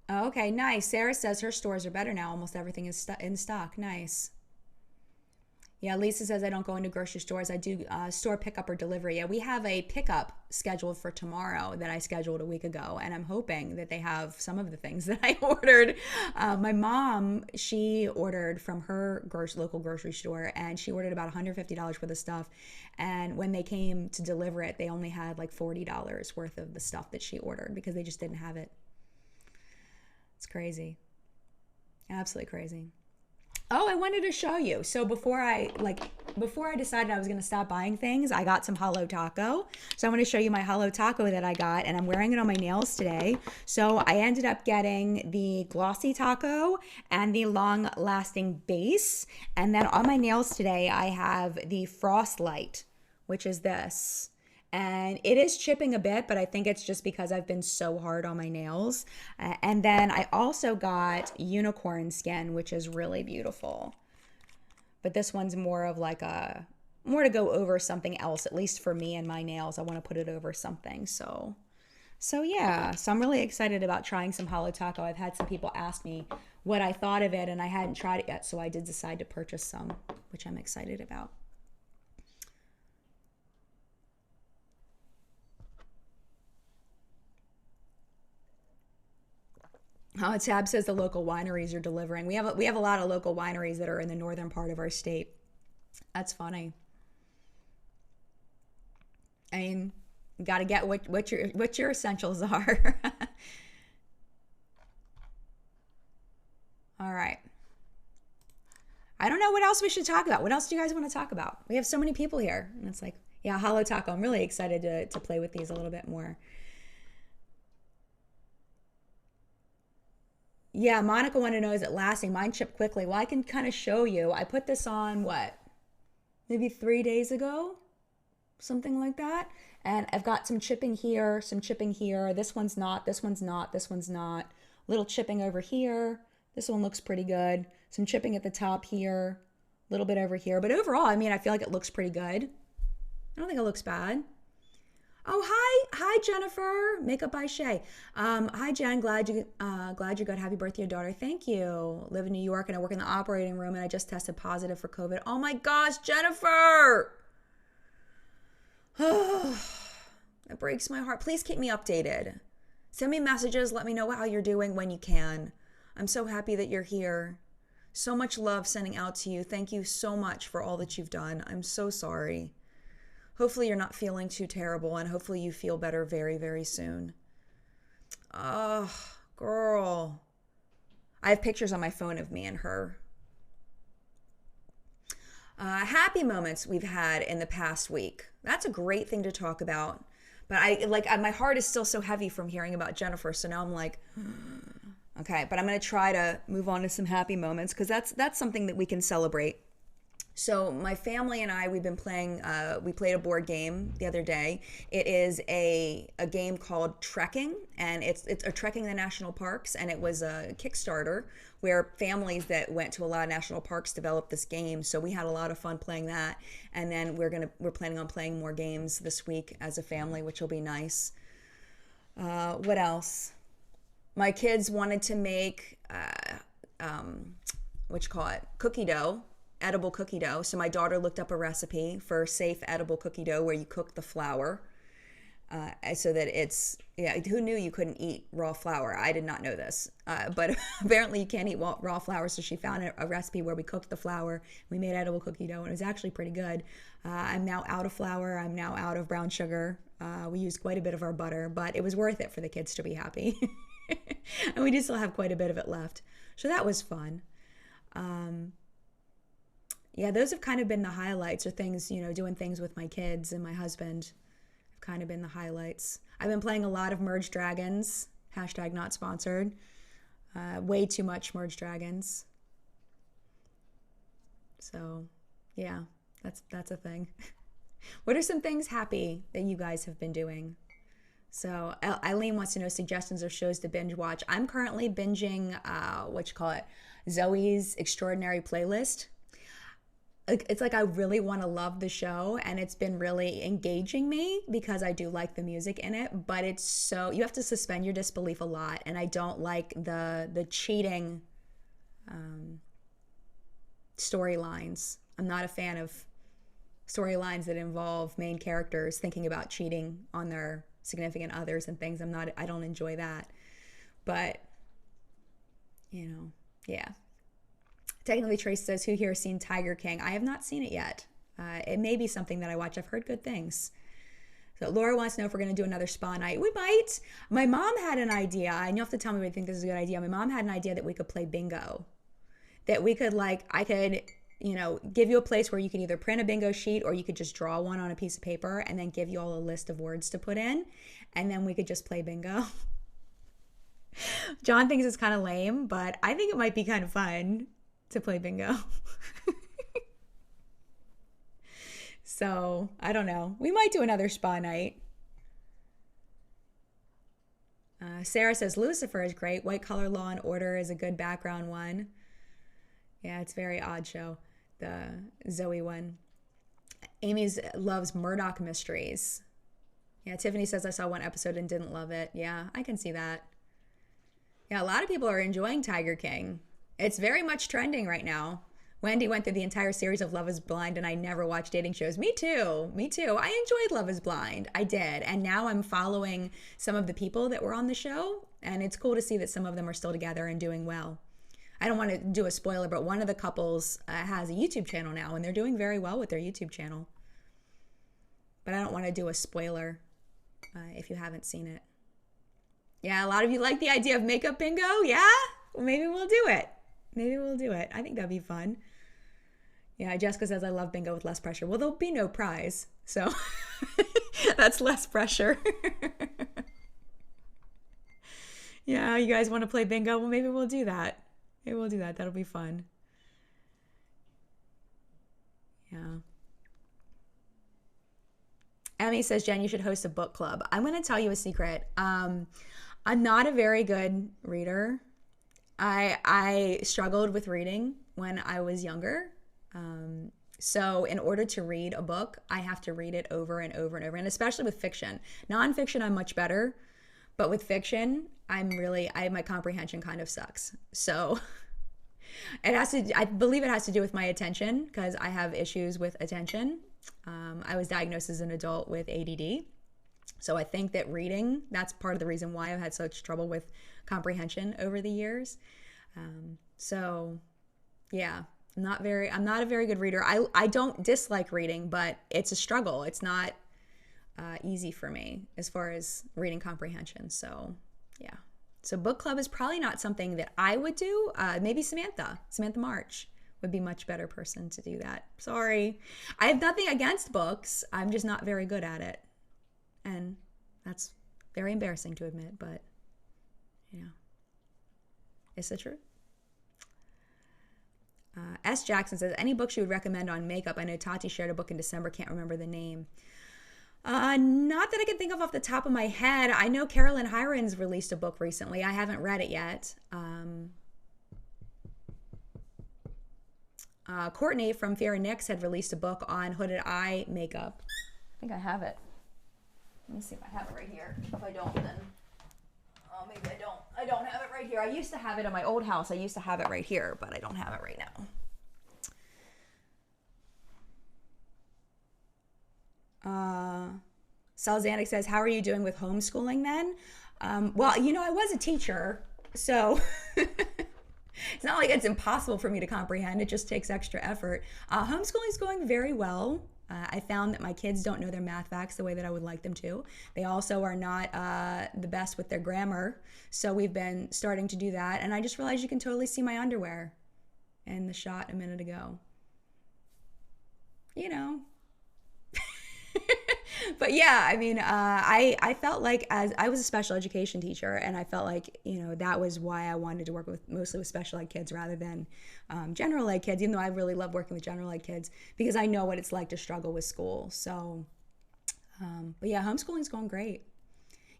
Oh, okay, nice. Sarah says her stores are better now. Almost everything is in stock. Nice. Yeah, Lisa says I don't go into grocery stores. I do store pickup or delivery. Yeah, we have a pickup scheduled for tomorrow that I scheduled a week ago, and I'm hoping that they have some of the things that I ordered. My mom, she ordered from her local grocery store, and she ordered about $150 worth of stuff. And when they came to deliver it, they only had like $40 worth of the stuff that she ordered because they just didn't have it. It's crazy. Absolutely crazy. Oh, I wanted to show you. So before I decided I was going to stop buying things, I got some Holo Taco. So I'm going to show you my Holo Taco that I got, and I'm wearing it on my nails today. So I ended up getting the glossy taco and the long lasting base. And then on my nails today, I have the Frost Light, which is this. And it is chipping a bit, but I think it's just because I've been so hard on my nails. And then I also got Unicorn Skin, which is really beautiful. But this one's more of like more to go over something else, at least for me and my nails. I want to put it over something. So yeah, so I'm really excited about trying some Holo Taco. I've had some people ask me what I thought of it, and I hadn't tried it yet. So I did decide to purchase some, which I'm excited about. Tab says the local wineries are delivering. We have a lot of local wineries that are in the northern part of our state. That's funny. I mean, you got to get what your essentials are. All right. I don't know what else we should talk about. What else do you guys want to talk about? We have so many people here. And it's like, yeah, Holo Taco. I'm really excited to play with these a little bit more. Yeah, Monica wanted to know, is it lasting? Mine shipped quickly. Well, I can kind of show you. I put this on, what, maybe 3 days ago? Something like that. And I've got some chipping here, some chipping here. This one's not, this one's not, this one's not. Little chipping over here. This one looks pretty good. Some chipping at the top here. A little bit over here. But overall, I mean, I feel like it looks pretty good. I don't think it looks bad. Oh, hi Jennifer. Makeup by Shay. Hi Jen. Glad you're good. Happy birthday, your daughter. Thank you. Live in New York and I work in the operating room and I just tested positive for COVID. Oh my gosh, Jennifer. That breaks my heart. Please keep me updated. Send me messages. Let me know how you're doing when you can. I'm so happy that you're here. So much love sending out to you. Thank you so much for all that you've done. I'm so sorry. Hopefully you're not feeling too terrible and hopefully you feel better very, very soon. Oh, girl. I have pictures on my phone of me and her. Happy moments we've had in the past week. That's a great thing to talk about. But my heart is still so heavy from hearing about Jennifer. So now I'm like, okay, but I'm going to try to move on to some happy moments because that's something that we can celebrate. So my family and I, we've been playing, we played a board game the other day. It is a game called Trekking, and it's a Trekking the National Parks, and it was a Kickstarter where families that went to a lot of national parks developed this game. So we had a lot of fun playing that, and then we're planning on playing more games this week as a family, which will be nice. What else? My kids wanted to make, cookie dough. Edible cookie dough. So my daughter looked up a recipe for safe edible cookie dough where you cook the flour so that it's, yeah, who knew you couldn't eat raw flour? I did not know this, but apparently you can't eat raw flour. So she found a recipe where we cooked the flour. We made edible cookie dough and it was actually pretty good. I'm now out of flour. I'm now out of brown sugar. We used quite a bit of our butter, but it was worth it for the kids to be happy. And we do still have quite a bit of it left. So that was fun. Yeah, those have kind of been the highlights, or things, doing things with my kids and my husband have kind of been the highlights. I've been playing a lot of Merge Dragons, hashtag not sponsored. Way too much Merge Dragons. So, yeah, that's a thing. What are some things happy that you guys have been doing? So Eileen wants to know suggestions of shows to binge watch. I'm currently binging, Zoe's Extraordinary Playlist. It's like I really want to love the show and it's been really engaging me because I do like the music in it, but it's so, you have to suspend your disbelief a lot, and I don't like the cheating storylines. I'm not a fan of storylines that involve main characters thinking about cheating on their significant others and things. I don't enjoy that. But, yeah. Technically, Trace says, who here has seen Tiger King? I have not seen it yet. It may be something that I watch. I've heard good things. So Laura wants to know if we're going to do another spa night. We might. My mom had an idea, and you'll have to tell me if you think this is a good idea. My mom had an idea that we could play bingo. That we could, I could, give you a place where you could either print a bingo sheet or you could just draw one on a piece of paper and then give you all a list of words to put in. And then we could just play bingo. John thinks it's kind of lame, but I think it might be kind of fun to play bingo. So, I don't know. We might do another spa night. Sarah says, Lucifer is great. White Collar Law and Order is a good background one. Yeah, it's a very odd show. The Zoe one. Amy's loves Murdoch Mysteries. Yeah, Tiffany says, I saw one episode and didn't love it. Yeah, I can see that. Yeah, a lot of people are enjoying Tiger King. It's very much trending right now. Wendy went through the entire series of Love is Blind, and I never watched dating shows. Me too. I enjoyed Love is Blind. I did. And now I'm following some of the people that were on the show, and it's cool to see that some of them are still together and doing well. I don't want to do a spoiler, but one of the couples has a YouTube channel now, and they're doing very well with their YouTube channel. but I don't want to do a spoiler if you haven't seen it. Yeah, a lot of you like the idea of makeup bingo. Yeah, well, maybe we'll do it. Maybe we'll do it. I think that'd be fun. Yeah, Jessica says I love bingo with less pressure. Well, there'll be no prize, so that's less pressure. Yeah, you guys want to play bingo? Well, maybe we'll do that. Maybe we'll do that. That'll be fun. Yeah. Emmy says, Jen, you should host a book club. I'm going to tell you a secret. I'm not a very good reader. I struggled with reading when I was younger. So in order to read a book, I have to read it over and over and over, and especially with fiction. Nonfiction, I'm much better, but with fiction, my comprehension kind of sucks. So I believe it has to do with my attention, because I have issues with attention. I was diagnosed as an adult with ADD. So I think that reading, that's part of the reason why I've had such trouble with comprehension over the years. So yeah, I'm not a very good reader. I don't dislike reading, but it's a struggle. It's not easy for me as far as reading comprehension. So yeah. So book club is probably not something that I would do. Maybe Samantha March would be a much better person to do that. Sorry. I have nothing against books. I'm just not very good at it. And that's very embarrassing to admit, but yeah. It's the truth. S. Jackson says, any books you would recommend on makeup? I know Tati shared a book in December, can't remember the name. Not that I can think of off the top of my head. I know Carolyn Hirons released a book recently. I haven't read it yet. Courtney from Fear and Nyx had released a book on hooded eye makeup. I think I have it. Let me see if I have it right here. If I don't, then maybe I don't. I don't have it right here. I used to have it in my old house. I used to have it right here, but I don't have it right now. Salzanic says, how are you doing with homeschooling then? Well, I was a teacher, so it's not like it's impossible for me to comprehend. It just takes extra effort. Homeschooling is going very well. I found that my kids don't know their math facts the way that I would like them to. They also are not the best with their grammar. So we've been starting to do that. And I just realized you can totally see my underwear in the shot a minute ago. But yeah, I mean, I felt like, as I was a special education teacher, and I felt like, that was why I wanted to work mostly with special ed kids rather than general ed kids, even though I really love working with general ed kids, because I know what it's like to struggle with school. So, but yeah, homeschooling's going great.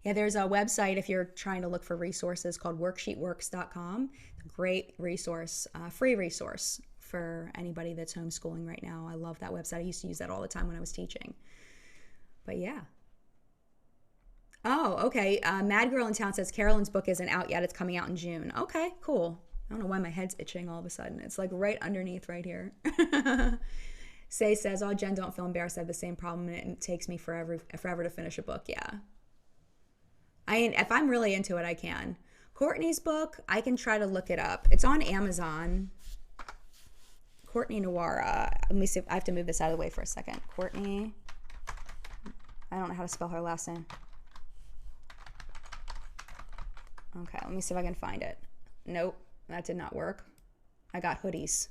Yeah, there's a website if you're trying to look for resources called worksheetworks.com. It's a great resource, free resource for anybody that's homeschooling right now. I love that website. I used to use that all the time when I was teaching. But yeah. Oh, okay. Mad Girl in Town says Carolyn's book isn't out yet. It's coming out in June. Okay, cool. I don't know why my head's itching all of a sudden. It's like right underneath right here. Say says, oh, Jen, don't feel embarrassed. I have the same problem and it takes me forever to finish a book. Yeah. If I'm really into it, I can. Courtney's book, I can try to look it up. It's on Amazon. Courtney Noara. Let me see if I have to move this out of the way for a second. Courtney. I don't know how to spell her last name. Okay, let me see if I can find it. Nope, that did not work. I got hoodies.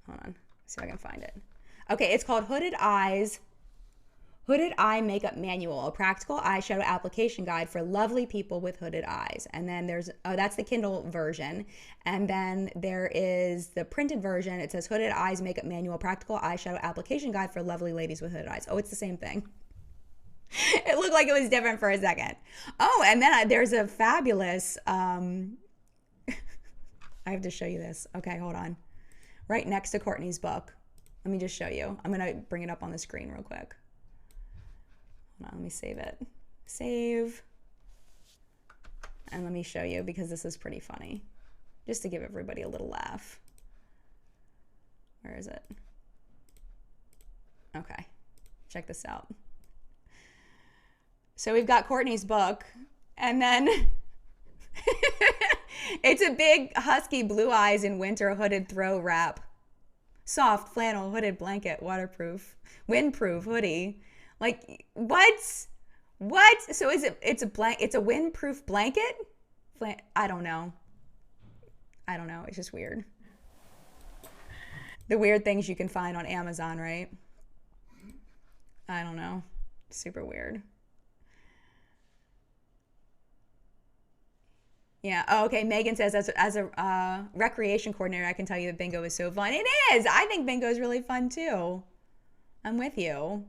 Hold on, let's see if I can find it. Okay, it's called Hooded Eye Makeup Manual, a practical eyeshadow application guide for lovely people with hooded eyes. And then that's the Kindle version. And then there is the printed version. It says Hooded Eyes Makeup Manual, practical eyeshadow application guide for lovely ladies with hooded eyes. Oh, it's the same thing. It looked like it was different for a second. Oh, and then there's a fabulous, I have to show you this. Okay, hold on. Right next to Courtney's book. Let me just show you. I'm going to bring it up on the screen real quick. Hold on, let me save it. Save. And let me show you, because this is pretty funny. Just to give everybody a little laugh. Where is it? Okay, check this out. So we've got Courtney's book, and then it's a big husky blue eyes in winter hooded throw wrap. Soft flannel hooded blanket, waterproof, windproof hoodie. Like what? What? So is it? It's a It's a windproof blanket. I don't know. I don't know. It's just weird. The weird things you can find on Amazon, right? I don't know. Super weird. Yeah. Oh, okay. Megan says, as a recreation coordinator, I can tell you that bingo is so fun. It is. I think bingo is really fun too. I'm with you.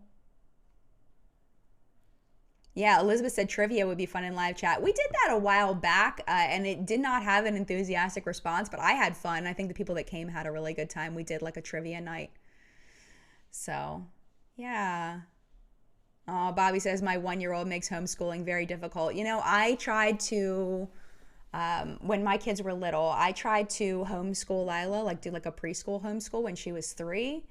Yeah, Elizabeth said trivia would be fun in live chat. We did that a while back, and it did not have an enthusiastic response, but I had fun. I think the people that came had a really good time. We did like a trivia night. So, yeah. Bobby says my 1-year-old makes homeschooling very difficult. I tried to, when my kids were little, I tried to homeschool Lila, like do like a preschool homeschool when she was 3,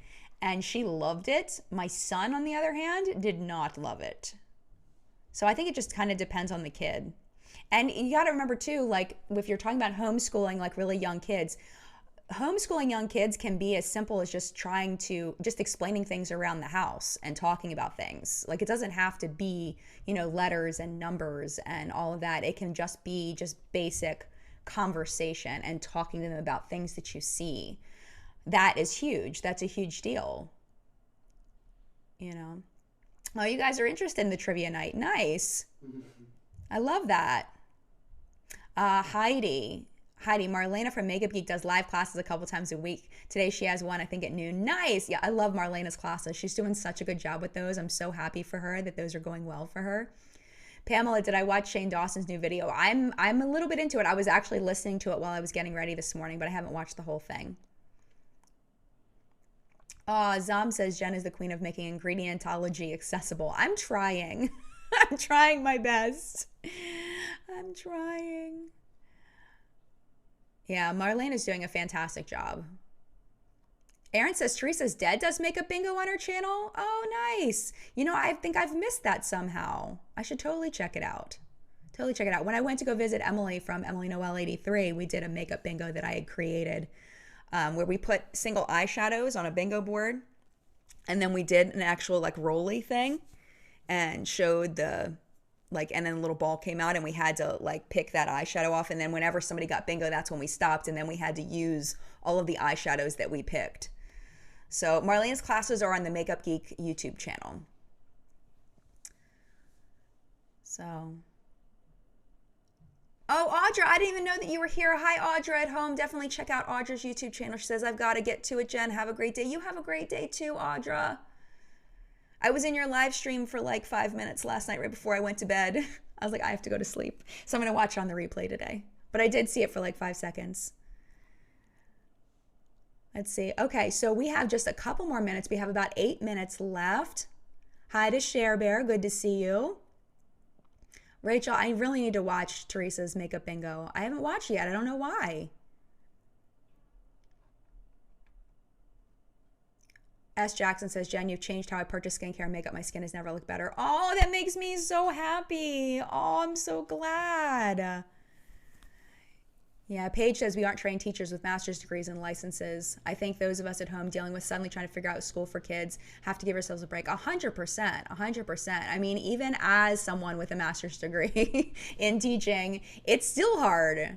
and she loved it. My son, on the other hand, did not love it. So I think it just kind of depends on the kid. And you got to remember too, like if you're talking about homeschooling like really young kids, homeschooling young kids can be as simple as just explaining things around the house and talking about things. Like it doesn't have to be, letters and numbers and all of that. It can just be just basic conversation and talking to them about things that you see. That is huge. That's a huge deal. Oh, you guys are interested in the trivia night. Nice. I love that. Heidi, Marlena from Makeup Geek does live classes a couple times a week. Today she has one, I think, at noon. Nice. Yeah, I love Marlena's classes. She's doing such a good job with those. I'm so happy for her that those are going well for her. Pamela, did I watch Shane Dawson's new video? I'm a little bit into it. I was actually listening to it while I was getting ready this morning, but I haven't watched the whole thing. Zom says Jen is the queen of making ingredientology accessible. I'm trying. I'm trying my best. I'm trying. Yeah, Marlene is doing a fantastic job. Aaron says Teresa's Dead does makeup bingo on her channel. Oh, nice. I think I've missed that somehow. I should totally check it out. Totally check it out. When I went to go visit Emily from Emily Noel 83, we did a makeup bingo that I had created where we put single eyeshadows on a bingo board. And then we did an actual like rolly thing and showed and then a little ball came out and we had to like pick that eyeshadow off. And then whenever somebody got bingo, that's when we stopped. And then we had to use all of the eyeshadows that we picked. So Marlene's classes are on the Makeup Geek YouTube channel. So. Oh, Audra, I didn't even know that you were here. Hi, Audra at home. Definitely check out Audra's YouTube channel. She says, I've got to get to it, Jen. Have a great day. You have a great day too, Audra. I was in your live stream for like 5 minutes last night right before I went to bed. I was like, I have to go to sleep. So I'm going to watch it on the replay today. But I did see it for like 5 seconds. Let's see. Okay, so we have just a couple more minutes. We have about 8 minutes left. Hi to Share Bear. Good to see you. Rachel, I really need to watch Teresa's makeup bingo. I haven't watched it yet. I don't know why. S. Jackson says, Jen, you've changed how I purchase skincare and makeup. My skin has never looked better. Oh, that makes me so happy. Oh, I'm so glad. Yeah, Paige says we aren't trained teachers with master's degrees and licenses. I think those of us at home dealing with suddenly trying to figure out school for kids have to give ourselves a break. 100%, 100%. I mean, even as someone with a master's degree in teaching, it's still hard.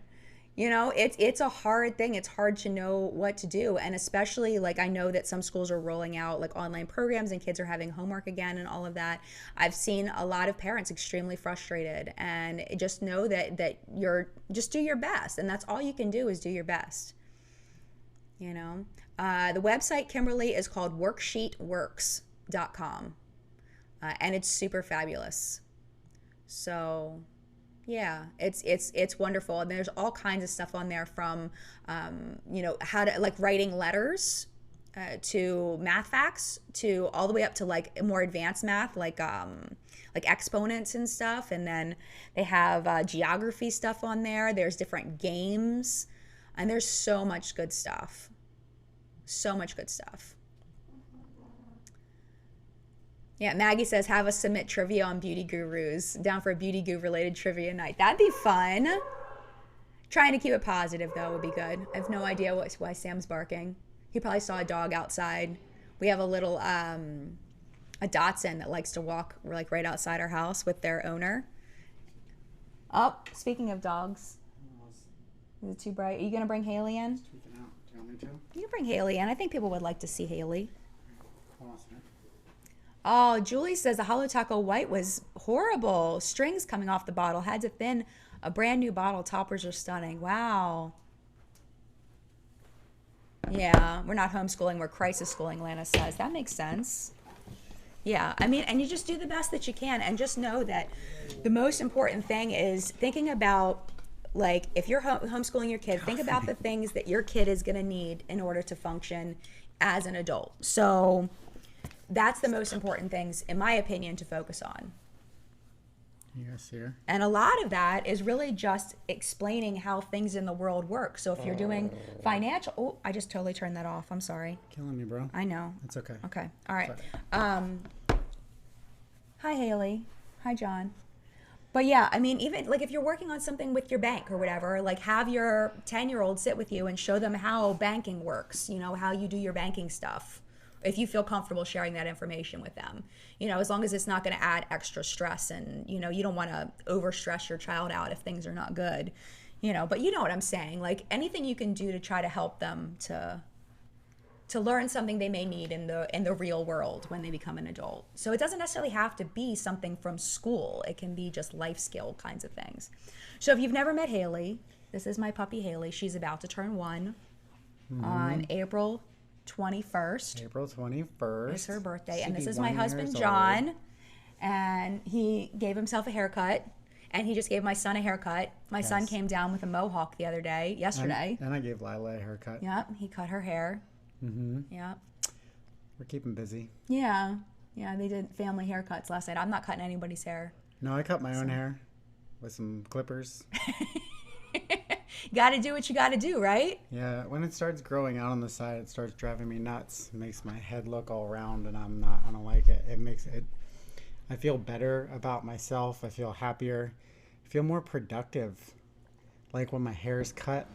It's a hard thing. It's hard to know what to do. And especially like I know that some schools are rolling out like online programs and kids are having homework again and all of that. I've seen a lot of parents extremely frustrated, and just know that you're just do your best. And that's all you can do is do your best. The website, Kimberly, is called worksheetworks.com. And it's super fabulous. So yeah, it's wonderful. And there's all kinds of stuff on there from, how to like writing letters to math facts to all the way up to like more advanced math, like exponents and stuff. And then they have geography stuff on there. There's different games, and there's so much good stuff. So much good stuff. Yeah, Maggie says, have us submit trivia on beauty gurus. Down for a beauty guru related trivia night. That'd be fun. Trying to keep it positive, though, would be good. I have no idea why Sam's barking. He probably saw a dog outside. We have a little a Dachshund that likes to walk like right outside our house with their owner. Oh, speaking of dogs, is it too bright? Are you gonna bring Hailey in? Tweaking out. Do you want me to? You can bring Hailey in. I think people would like to see Hailey. Hold on a second. Oh, Julie says the Holo Taco White was horrible. Strings coming off the bottle. Had to thin a brand new bottle. Toppers are stunning. Wow. Yeah, we're not homeschooling. We're crisis schooling, Lana says. That makes sense. Yeah, I mean, and you just do the best that you can. And just know that the most important thing is thinking about, like, if you're homeschooling your kid, think about the things that your kid is going to need in order to function as an adult. So that's the most important things, in my opinion, to focus on. Yes, here. And a lot of that is really just explaining how things in the world work. So if you're doing financial, oh, I just totally turned that off. I'm sorry. Killing me, bro. I know. It's okay. Okay. All right. Sorry. Hi, Hailey. Hi, John. But yeah, I mean, even like if you're working on something with your bank or whatever, like have your 10-year-old sit with you and show them how banking works, you know, how you do your banking stuff. If you feel comfortable sharing that information with them, you know, as long as it's not going to add extra stress, and, you know, you don't want to overstress your child out if things are not good, you know, but you know what I'm saying? Like anything you can do to try to help them to learn something they may need in the real world when they become an adult. So it doesn't necessarily have to be something from school. It can be just life skill kinds of things. So if you've never met Hailey, this is my puppy Hailey. She's about to turn 1 on April 21st. April 21st. It's her birthday. She'll And this be is my 1 husband, years John. old. And he gave himself a haircut. And he just gave my son a haircut. My son Yes. came down with a mohawk the other day, yesterday. And I gave Lila a haircut. Yep, he cut her hair. Mm-hmm. Yep. We're keeping busy. Yeah. Yeah, they did family haircuts last night. I'm not cutting anybody's hair. No, I cut my own hair with some clippers. Got to do what you got to do, right? Yeah, when it starts growing out on the side, it starts driving me nuts. It makes my head look all round, and I don't like it. It makes it, I feel better about myself. I feel happier. I feel more productive. Like when my hair is cut.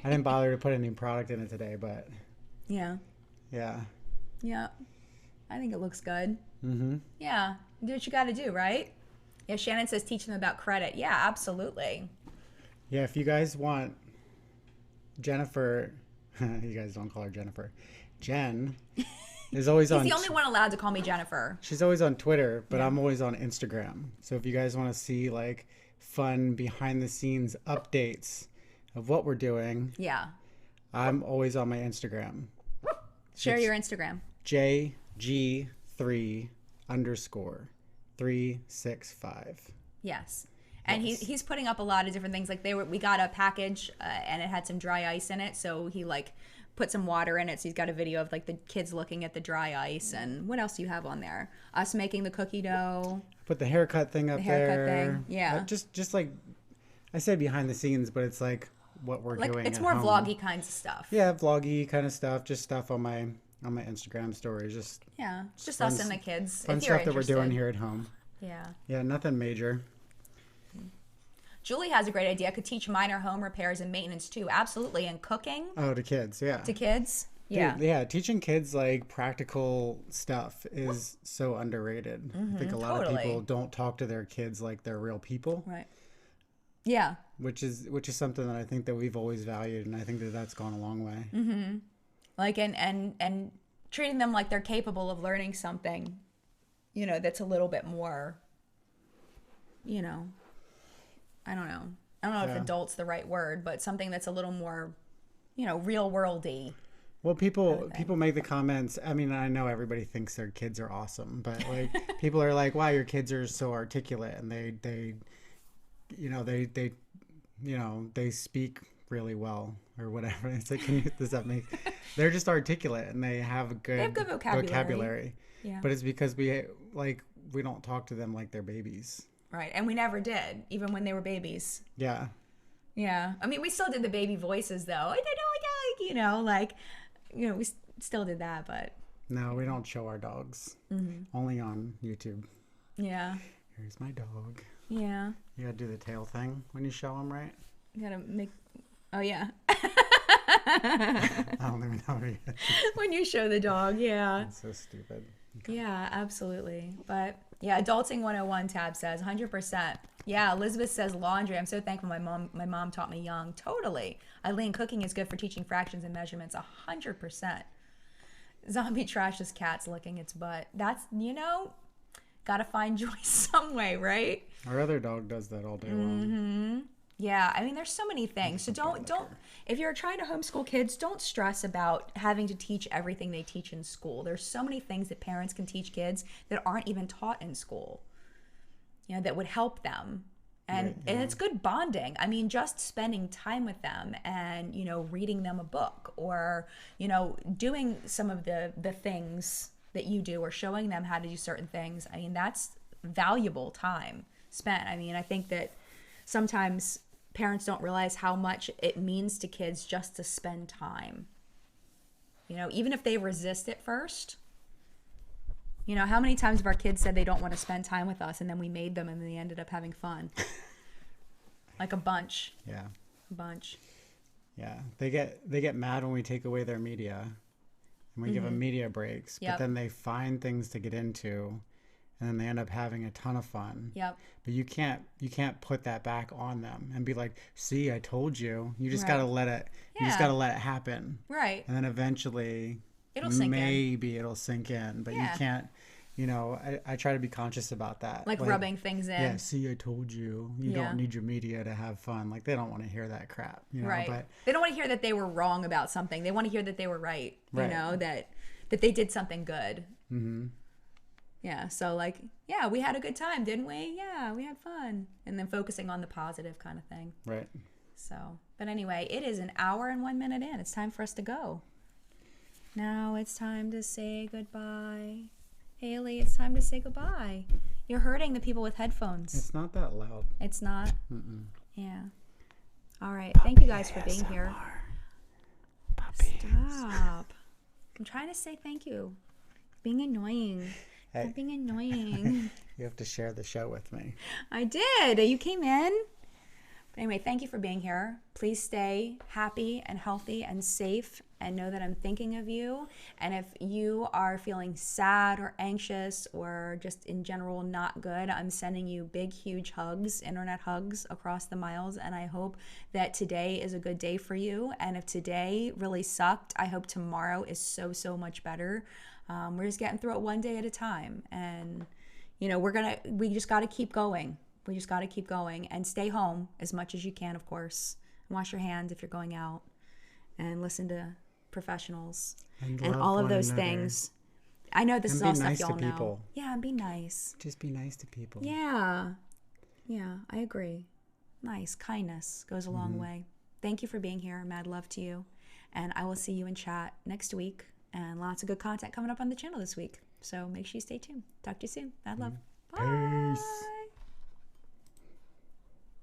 I didn't bother to put any product in it today, but Yeah. yeah. Yeah. I think it looks good. Mm-hmm. Yeah. Do what you got to do, right? Yeah, Shannon says teach them about credit. Yeah, absolutely. Yeah, if you guys want Jennifer, you guys don't call her Jennifer. Jen is always He's on. the only one allowed to call me Jennifer. She's always on Twitter, but Yeah. I'm always on Instagram. So if you guys want to see like fun behind the scenes updates of what we're doing, Yeah. I'm always on my Instagram. Share your Instagram. JG3_365. Yes. And he's putting up a lot of different things. Like we got a package and it had some dry ice in it. So he like put some water in it. So he's got a video of like the kids looking at the dry ice. And what else do you have on there? Us making the cookie dough. Put the haircut thing up The haircut there. thing, yeah. Just like I said behind the scenes, but it's like what we're Like doing. it's at more home. vloggy kinds of stuff. Yeah, vloggy kind of stuff. Just stuff on my Instagram stories. Just Yeah. It's just fun us and the kids. fun if you're stuff that we're doing interested. here at home. Yeah. Yeah, nothing major. Julie has a great idea. Could teach minor home repairs and maintenance too. Absolutely. And cooking Oh, to kids, yeah. to kids. Dude, Yeah. yeah, teaching kids like practical stuff is so underrated. I think a lot of totally. people don't talk to their kids like they're real people, Right. Yeah. which is something that I think that we've always valued, and I think that that's gone a long way. Like and treating them like they're capable of learning something, you know, that's a little bit more, you know, I don't know if Yeah. adult's the right word, but something that's a little more, you know, real worldy. Well, people make the comments. I mean, I know everybody thinks their kids are awesome, but like people are like, "Wow, your kids are so articulate," and they speak really well or whatever. It's like, does that make? They're just articulate and they have a good, good vocabulary. Yeah. But it's because we don't talk to them like they're babies. Right. And we never did, even when they were babies. Yeah. Yeah. I mean, we still did the baby voices though. I don't know, we still did that, but No, we don't show our dogs. Only on YouTube. yeah. Here's my dog. Yeah. You gotta do the tail thing when you show them, right? You gotta make, oh yeah. I don't even know what he is. When you show the dog, yeah. It's so stupid. Yeah, absolutely. But yeah, Adulting 101 tab says 100%. Yeah, Elizabeth says laundry. I'm so thankful my mom taught me young. Totally. Eileen, cooking is good for teaching fractions and measurements. 100%. Zombie trashes cats licking its butt. That's, gotta find joy some way, right? Our other dog does that all day long. Yeah, I mean, there's so many things. So don't, if you're trying to homeschool kids, don't stress about having to teach everything they teach in school. There's so many things that parents can teach kids that aren't even taught in school, that would help them. And, Right, yeah. and it's good bonding. I mean, just spending time with them and, reading them a book or, doing some of the things that you do or showing them how to do certain things. I mean, that's valuable time spent. I mean, I think that sometimes parents don't realize how much it means to kids just to spend time. Even if they resist at first. How many times have our kids said they don't want to spend time with us and then we made them and they ended up having fun? Like a bunch. Yeah. A bunch. Yeah. They get mad when we take away their media and we give them media breaks, Yep. but then they find things to get into and then they end up having a ton of fun. Yep. But you can't put that back on them and be like, see, I told you. You just Right. gotta let it you just Yeah. gotta let it happen. Right. And then eventually It'll sink in. maybe it'll sink in. But Yeah. you can't I try to be conscious about that. Like rubbing things in. Yeah, see, I told you. You Yeah. don't need your media to have fun. Like, they don't want to hear that crap, Right. But They don't want to hear that they were wrong about something. They want to hear that they were right. Right. That they did something good. mm-hmm. Yeah. So we had a good time, didn't we? Yeah, we had fun. And then focusing on the positive kind of thing. Right. So, but anyway, it is an hour and 1 minute in. It's time for us to go. Now it's time to say goodbye. Hailey, it's time to say goodbye. You're hurting the people with headphones. It's not that loud. It's not? Mm-mm. Yeah. All right. Thank you guys for being here. Stop. I'm trying to say thank you. Being annoying. Hey. Stop being annoying. You have to share the show with me. I did. You came in. But anyway, thank you for being here. Please stay happy and healthy and safe and know that I'm thinking of you. And if you are feeling sad or anxious or just in general not good, I'm sending you big, huge hugs, internet hugs across the miles. And I hope that today is a good day for you. And if today really sucked, I hope tomorrow is so, so much better. We're just getting through it one day at a time. And, we just got to keep going. We just got to keep going and stay home as much as you can, of course. Wash your hands if you're going out and listen to professionals and all of those things. I know this is all stuff y'all know. Yeah, and be nice. Just be nice to people. Yeah. Yeah, I agree. Nice. Kindness goes a long way. Thank you for being here. Mad love to you. And I will see you in chat next week. And lots of good content coming up on the channel this week. So make sure you stay tuned. Talk to you soon. Mad love. Bye. Peace.